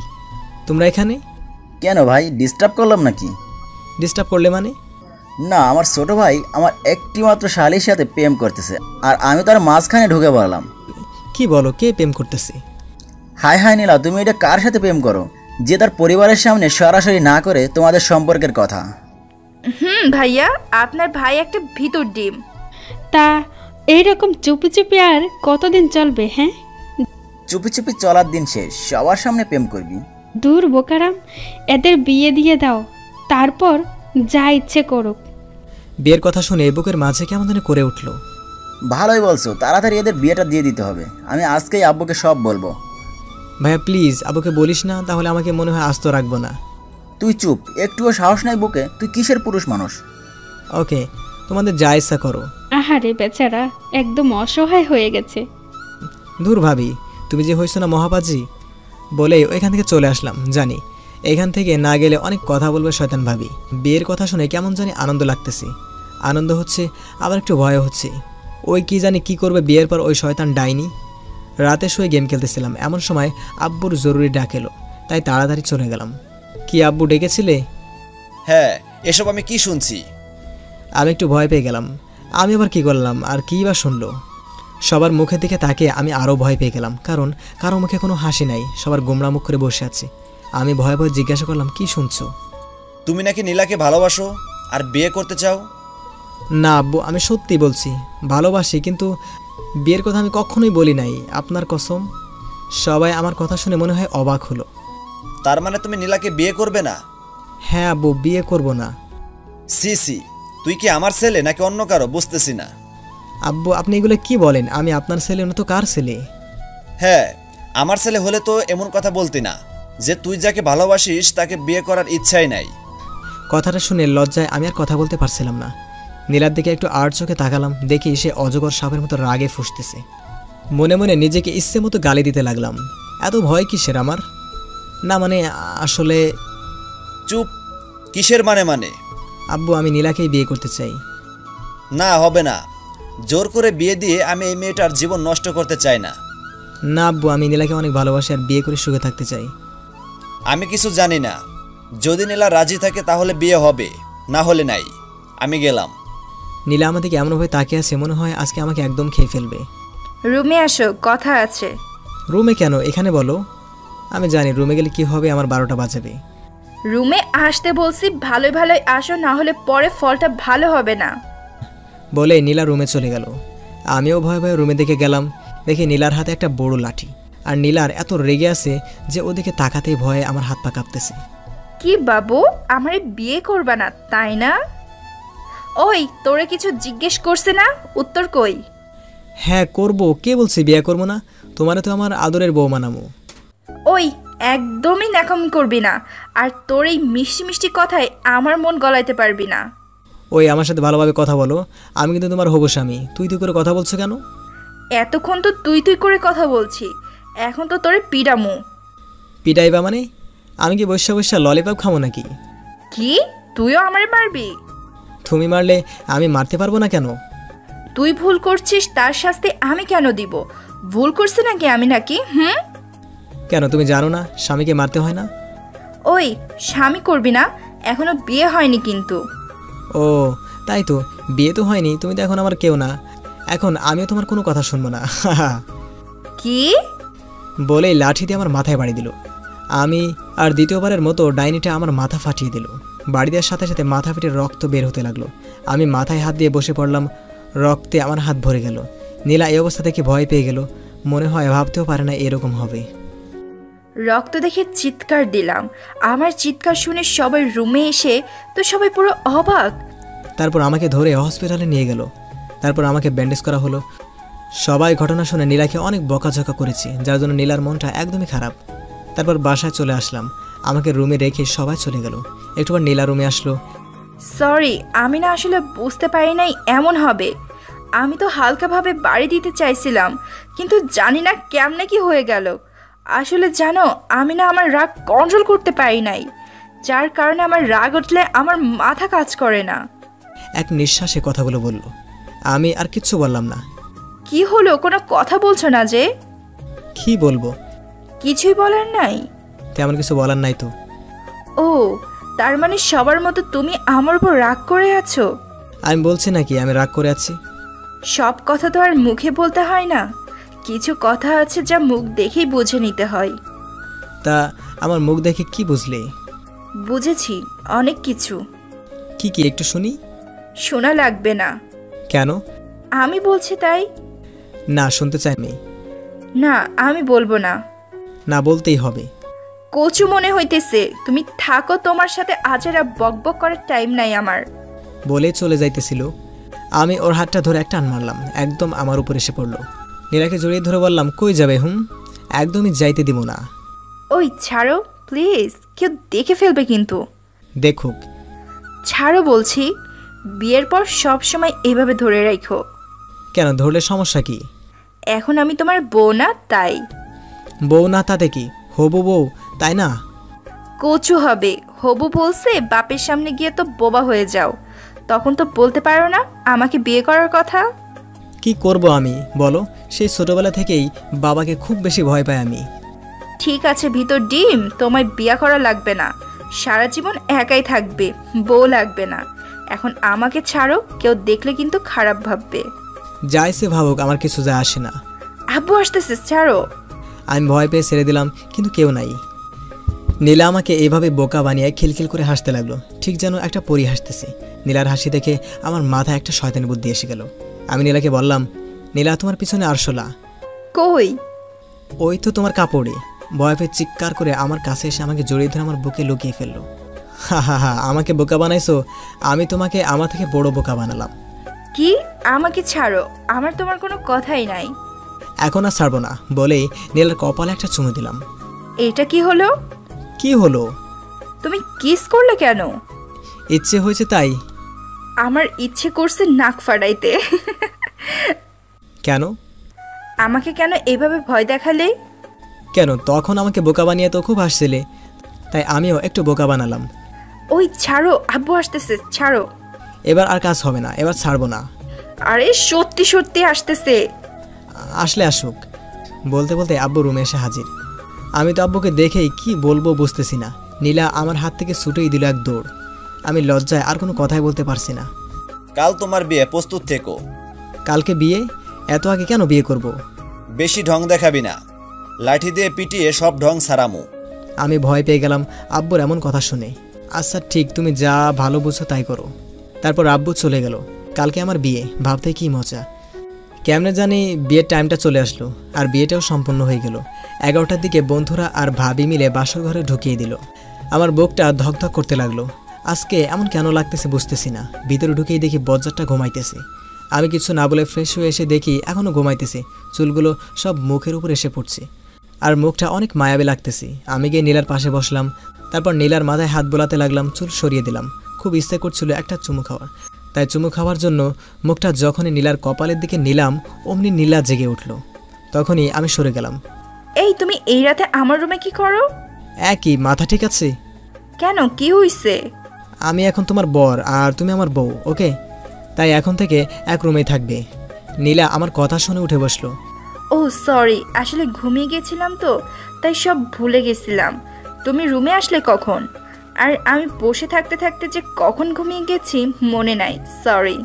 তোমরা এখানে কেন ভাই, ডিস্টার্ব করলাম নাকি? ডিস্টার্ব করলে মানে? না, আমার ছোট ভাই আমার একটি মাত্র শালীর সাথে প্রেম করতেছে, আর আমি তার মাঝখানে ঢুকে পড়লাম। কি বলো? কে প্রেম করতেছে? হায় হায় নীলা, তুমি এটা কার সাথে প্রেম করো যে তার পরিবারের সামনে সরাসরি না করে তোমাদের সম্পর্কের কথা? ভাইয়া, আপনার ভাই একটা ভিতর ডিম। তা এইরকম চুপি চুপি আর কতদিন চলবে? হ্যাঁ, চুপি চুপি চলার দিন শেষ, সবার সামনে প্রেম করবি? দূর বোকারাম, এদের বিয়ে দিয়ে দাও, তারপর যা ইচ্ছে করুক। বিয়ের কথা শুনে বুকের মাঝে কেমন যেন করে উঠল। ভালোই বলছো, তাড়াতাড়ি এদের বিয়েটা দিয়ে দিতে হবে। আমি আজকেই আব্বুকে সব বলবো। ভাইয়া প্লিজ আবুকে বলিস না, তাহলে আমাকে মনে হয় আস্ত রাখবো না। তুই চুপ, একটুও সাহস নাই বুকে? তুই কিসের পুরুষ মানুষ? ওকে, তোমাদের যা ইচ্ছা করো। আহারে বেচারা একদম অসহায় হয়ে গেছে। দূর ভাবি, তুমি যে হইছো না মহাপাজি, বলেই ওইখান থেকে চলে আসলাম। জানি এখান থেকে না গেলে অনেক কথা বলবে শয়তান ভাবি। বিয়ের কথা শুনে কেমন জানি আনন্দ লাগতেছে। আনন্দ হচ্ছে, আবার একটু ভয় হচ্ছে। ওই কি জানি কি করবে বিয়ের পর ওই শয়তান ডাইনি। রাতে শুয়ে গেম খেলতেছিলাম, এমন সময় আব্বুর জরুরি ডাক এলো, তাই তাড়াতাড়ি চলে গেলাম। কি আব্বু ডেকেছিলে? হ্যাঁ, এসব আমি কি শুনছি? আমি একটু ভয় পেয়ে গেলাম। আমি আবার কি করলাম, আর কী বা শুনলো? সবার মুখের দিকে তাকিয়ে আমি আরও ভয় পেয়ে গেলাম, কারণ কারো মুখে কোনো হাসি নাই, সবার গোমরা মুখ করে বসে আছে। আমি ভয়ে ভয়ে জিজ্ঞাসা করলাম, কি শুনছো? তুমি নাকি নীলাকে ভালোবাসো আর বিয়ে করতে চাও? না আব্বু, আমি সত্যি বলছি, ভালোবাসি, কিন্তু বিয়ের কথা আমি কখনোই বলি নাই, আপনার কসম। সবাই আমার কথা শুনে মনে হয় অবাক হলো। তার মানে তুমি নীলাকে বিয়ে করবে না? হ্যাঁ আব্বু, বিয়ে করব না। সি সি, তুই কি আমার ছেলে নাকি অন্য কারো, বুঝতেছি না। আব্বু আপনি এগুলো কি বলেন? আমি আপনার ছেলে না তো কার ছেলে? হ্যাঁ, আমার ছেলে হলে তো এমন কথা বলতি না যে তুই যাকে ভালোবাসিস তাকে বিয়ে করার ইচ্ছাই নাই। কথাটা শুনে লজ্জায় আমি আর কথা বলতে পারছিলাম না। নীলার দিকে একটু আর চোখে তাকালাম, দেখি সে অজগর সাপের মতো রাগে ফুঁসতেছে। মনে মনে নিজেকে ইচ্ছে মতো গালি দিতে লাগলাম। এত ভয় কিসের আমার? না মানে আসলে। চুপ, কিসের মানে? আব্বু আমি নীলাকেই বিয়ে করতে চাই। না, হবে না। জোর করে বিয়ে দিয়ে আমি এই মেয়েটার জীবন নষ্ট করতে চাই না। না আব্বু, আমি নীলাকে অনেক ভালোবাসি আর বিয়ে করে সুখে থাকতে চাই। আমি কিছু জানি না। যদি নীলা রাজি থাকে তাহলে বিয়ে হবে, না হলে নাই। আমি গেলাম। নীলা আমাদেরকে এমনভাবে তাকিয়ে আছে, মনে হয় আজকে আমাকে একদম খেয়ে ফেলবে। রুমে আসো, কথা আছে। রুমে কেন? এখানে বলো। আমি জানি রুমে গেলে কি হবে, আমার 12টা বাজাবে। রুমে আসতে বলছি, ভালোই ভালোই আসো, না হলে পরে ফলটা ভালো হবে না। বলে নীলা রুমে চলে গেল। আমিও ভয়ে ভয়ে রুমে দিকে গেলাম। দেখি নীলার হাতে একটা বড় লাঠি, আর নীলার এত রেগে আছে যে ওদিকে তাকাতেই ভয়ে আমার হাত পা কাঁপতেছে। কি বাবু, আমারে বিয়ে করবা না তাই না? ওই তোরে কিছু জিজ্ঞেস করছে না, উত্তর কই? হ্যাঁ করব, কে বলছে বিয়ে করবো না? তোমারে তো আমার আদরের বউ মানামো। ওই একদমই ন্যাকামি করবি না, আর তোর এই মিষ্টি মিষ্টি কথায় আমার মন গলাইতে পারবি না। ওই আমার সাথে ভালোভাবে কথা বলো, আমি কিন্তু তোমার হবু স্বামী। তুই তুই করে কথা বলছো কেন? এতক্ষণ তো তুই তুই করে কথা বলছি, এখন তো তোরে পিডামু। পিটাইবা মানে? আমি কি বৈশা বৈশা ললিপপ খাবো নাকি? কি তুইও আমারে মারবি? তুমি মারলে আমি মারতে পারবো না কেন? তুই ভুল করছিস, তার শাস্তি আমি কেন দিব? ভুল করছি নাকি আমি নাকি? কেন তুমি জানো না স্বামীকে মারতে হয় না? ওই স্বামী করবি না, এখনো বিয়ে হয়নি কিন্তু। ও তাই তো, বিয়ে তো হয়নি, তুমি তো এখন আমার কেউ না, এখন আমিও তোমার কোনো কথা শুনবো না। কি বলেই লাঠি দিয়ে আমার মাথায় বাড়ি দিল। আমি আর দ্বিতীয়বারের মতো ডাইনিটা আমার মাথা ফাটিয়ে দিল। বাড়ি দেওয়ার সাথে সাথে মাথা ফেটে রক্ত বের হতে লাগলো। আমি মাথায় হাত দিয়ে বসে পড়লাম, রক্তে আমার হাত ভরে গেল। নীলা এই অবস্থা দেখে ভয় পেয়ে গেল, মনে হয় ভাবতেও পারে না এরকম হবে। রক্ত দেখে চিৎকার দিলাম। আমার চিৎকার শুনে সবাই রুমে এসে তো সবাই পুরো অবাক। তারপর আমাকে ধরে হসপিটালে নিয়ে গেল। তারপর আমাকে ব্যান্ডেজ করা হলো। সবাই ঘটনা শুনে নীলাকে অনেক বকাঝকা করেছে, যার জন্য নীলার মনটা একদমই খারাপ। তারপর বাসায় চলে আসলাম, আমাকে রুমে রেখে সবাই চলে গেল। একটুবার নীলা রুমে আসলো। সরি, আমি না আসলে বুঝতে পারি নাই এমন হবে। আমি তো হালকাভাবে বাড়ি দিতে চাইছিলাম, কিন্তু জানি না কেমনে কি হয়ে গেল। আসলে জানো, আমি না আমার রাগ কন্ট্রোল করতে পারি নাই, যার কারণে আমার রাগ উঠলে আমার মাথা কাজ করে না। এক নিঃশ্বাসে কথাগুলো বলল। আমি আর কিচ্ছু বললাম না। কি হলো, কোনো কথা বলছো না যে? কি বলবো? কিছুই বলার নাই? তেমন কিছু বলার নাই তো। ও, তার মানে সবার মতো তুমি আমার উপর রাগ করে আছো? আমি বলছি নাকি আমি রাগ করে আছি? সব কথা তো আর মুখে বলতে হয় না, কিছু কথা আছে যা মুখ দেখেই বুঝে নিতে হয়। তা আমার মুখ দেখে কি বুঝলে? বুঝেছি অনেক কিছু। কি কি একটু শুনি? শোনা লাগবে না। কেন? আমি বলছি তাই। না, শুনতে চাই আমি। না, আমি বলবো না। না, বলতেই হবে। কচু মনে হইতেছে, তুমি থাকো, তোমার সাথে আজেরা বকবক করার টাইম নাই আমার। বলে চলে যাইতেছিল। আমি ওর হাতটা ধরে একটা টান মারলাম, একদম আমার উপর এসে পড়লো। নীলাকে জড়িয়ে ধরে বললাম, কই যাবে? একদমই যাইতে দিব না। ওই ছাড়ো প্লিজ, কেউ দেখে ফেলবে কিন্তু। দেখুক। ছাড়ো বলছি, বিয়ের পর সব সময় এভাবে ধরে রাখো। কেন, ধরলে সমস্যা কি? এখন আমি তোমার বউ না, তাই। বউ না তাতে কি, হবু বউ, তাই না? কচু হবে, হবু বলছে বাপের সামনে গিয়ে তো বোবা হয়ে যাও, তখন তো বলতে পারো না আমাকে বিয়ে করার কথা। কি করব আমি বলো? সেই ছোটবেলা থেকেই বাবাকে খুব বেশি ভয় পাই আমি। ঠিক আছে ভিতর ডিম, তোমায় বিয়ে করা লাগবে না, সারা জীবন একাই থাকবে, বউ লাগবে না। এখন আমাকে ছাড়ো, কেউ দেখলে কিন্তু খারাপ ভাববে। যাইছে ভাবুক, আমার কিছু যায় আসে না। আব্বু আসতেছে, ছাড়ো। আমি ভয় পেয়ে ছেড়ে দিলাম, কিন্তু কেউ নাই। নীলা আমাকে এইভাবে বোকা বানিয়ে খিলখিল করে হাসতে লাগলো, ঠিক যেন একটা পরী হাসতেছে। নীলার হাসি দেখে আমার মাথায় একটা শয়তানি বুদ্ধি এসে গেল। আমি নীলাকে বললাম, নীলা তোমার পিছনে আরশোলা। কই? ওই তো তোমার কাপড়ে। ভয় পেয়ে চিৎকার করে আমার কাছে এসে আমাকে জড়িয়ে ধরে আমার বুকে লুকিয়ে ফেললো। হা হা হা, আমাকে বোকা বানাইছো, আমি তোমাকে আমার থেকে বড় বোকা বানালাম। কি? আমাকে ছাড়ো, আমার তোমার কোনো কথাই নাই। এখন আর ছাড়বো না বলেই নীলার কপালে একটা চুমু দিলাম। এটা কি হলো? কি হলো? তুমি কিস করলে কেন? ইচ্ছে হয়েছে তাই। আমার ইচ্ছে করছে নাক ফাটাইতে। কেন? আমাকে কেন এভাবে ভয় দেখালে? কেন, তখন আমাকে বোকা বানিয়ে তো খুব হাসছিলে, তাই আমিও একটু বোকা বানালাম। ওই ছাড়ো, আব্বু আসতেছে, ছাড়ো। এবার আর কাজ হবে না, এবার ছাড়বো না। আরে সত্যি সত্যি আসতেছে। আসলে আসুক। বলতে বলতে আব্বু রুমে এসে হাজির। আমি তো আব্বুকে দেখেই কি বলবো বুঝতেছি না। নীলা আমার হাত থেকে ছুটেই দিল এক দৌড়। আমি লজ্জায় আর কোনো কথাই বলতে পারছি না। কাল তোমার বিয়ে, প্রস্তুত থেকো। কালকে বিয়ে? এত আগে কেন বিয়ে করব? বেশি ঢং দেখাবি না, লাঠি দিয়ে পিটিয়ে সব ঢং সারামু। আমি ভয় পেয়ে গেলাম আব্বুর এমন কথা শুনে। আচ্ছা ঠিক, তুমি যা ভালো বুঝো তাই করো। তারপর আব্বু চলে গেল। কালকে আমার বিয়ে, ভাবতে কি মজা। কেমনে জানি বিয়ের টাইমটা চলে আসলো, আর বিয়েটাও সম্পন্ন হয়ে গেল। 11টার দিকে বন্ধুরা আর ভাবি মিলে বাসর ঘরে ঢুকিয়ে দিল। আমার বুকটা ধকধক করতে লাগলো। আজকে এমন কেন লাগতেছে বুঝতেছি না। ভিতরে ঢুকেই দেখি বজ্জারটা ঘুমাইতেছে। আমি কিছু না বলে ফ্রেশ হয়ে এসে দেখি এখনও ঘুমাইতেছে। চুলগুলো সব মুখের উপর এসে পড়ছে, আর মুখটা অনেক মায়াবী লাগতেছে। আমি গিয়ে নীলার পাশে বসলাম। তারপর নীলার মাথায় হাত বোলাতে লাগলাম, চুল সরিয়ে দিলাম। খুব ইচ্ছে করছিল একটা চুমু খাওয়ার। তাই চুমু খাওয়ার জন্য মুখটা যখনই নীলার কপালের দিকে নিলাম অমনি নীলা জেগে উঠল। তখনই আমি সরে গেলাম। এই তুমি এই রাতে আমার রুমে কি করো? একই, মাথা ঠিক আছে? কেন, কি হইছে? আমি এখন তোমার বর আর তুমি আমার বউ, ওকে? তাই এখন থেকে এক রুমেই থাকবে। নীলা আমার কথা শুনে উঠে বসলো। ও সরি, আসলে ঘুমিয়ে গেছিলাম তো, তাই সব ভুলে গেছিলাম। তুমি রুমে আসলে কখন? আর আমি বসে থাকতে থাকতে যে কখন ঘুমিয়ে গেছি মনে নাই, সরি।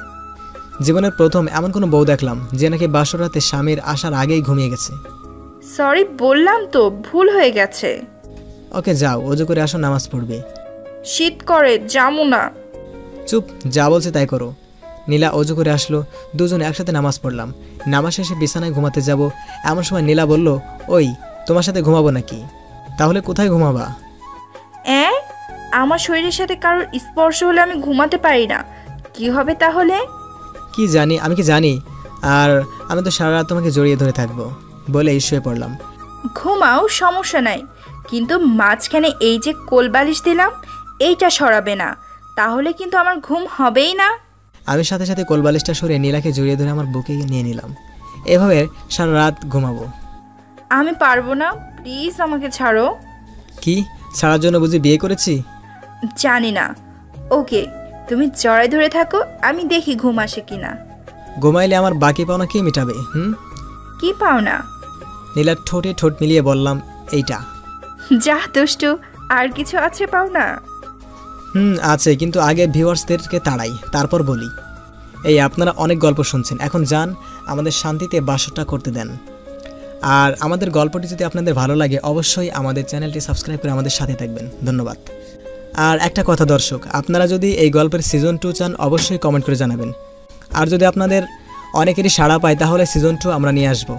জীবনের প্রথম এমন কোনো বউ দেখলাম যে নাকি বাসর রাতে স্বামীর আসার আগেই ঘুমিয়ে গেছে। সরি বললাম তো, ভুল হয়ে গেছে। ওকে যাও, অজু করে আসো, নামাজ পড়বে। শীত করে, যাবো না। চুপ, যা বলছে তাই করো। নীলা অজু করে আসলো, দুজন একসাথে নামাজ পড়লাম। নামাজ শেষে বিছানায় ঘুমাতে যাব এমন সময় নীলা বলল, ওই তোমার সাথে ঘুমাবো নাকি? তাহলে কোথায় ঘুমাবা? আমার শরীরের সাথে কারোর স্পর্শ হলে আমি ঘুমাতে পারি না, কি হবে তাহলে? কি জানি, আমি কি জানি? আর আমি তো সারা রাত তোমাকে জড়িয়ে ধরে থাকবো বলে শুয়ে পড়লাম। ঘুমাও, সমস্যা নাই, কিন্তু মাঝখানে এই যে কোলবালিশ দিলাম এইটা সরাবে না, তাহলে কিন্তু আমার ঘুম হবেই না। আমি সাথে সাথে কোলবালিশটা সরিয়ে নীলাকে জড়িয়ে ধরে আমার বুকে নিয়ে নিলাম। এভাবে সারা রাত ঘুমাবো। আমি পারবো না, প্লিজ আমাকে ছাড়ো। কি, ছাড়ার জন্য বুঝি বিয়ে করেছি? জানি না, ওকে তুমি জড়াই ধরে থাকো, আমি দেখি ঘুম আসে কিনা। ঘুমাইলে আমার বাকি পাওনা কে মিটাবে? কি পাও না? নীলার ঠোঁটে ঠোঁট মিলিয়ে বললাম, এইটা। যা দুষ্টু, আর কিছু আছে পাও না? আছে, কিন্তু আগে ভিউয়ার্সদেরকে তাড়াই, তারপর বলি। এই আপনারা অনেক গল্প শুনছেন, এখন যান আমাদের শান্তিতে বাসটা করতে দেন। আর আমাদের গল্পটি যদি আপনাদের ভালো লাগে অবশ্যই আমাদের চ্যানেলটি সাবস্ক্রাইব করে আমাদের সাথে থাকবেন। ধন্যবাদ। আর একটা কথা দর্শক, আপনারা যদি এই গল্পের সিজন 2 চান অবশ্যই কমেন্ট করে জানাবেন। আর যদি আপনাদের অনেকেরই সাড়া পায় তাহলে সিজন 2 আমরা নিয়ে আসবো।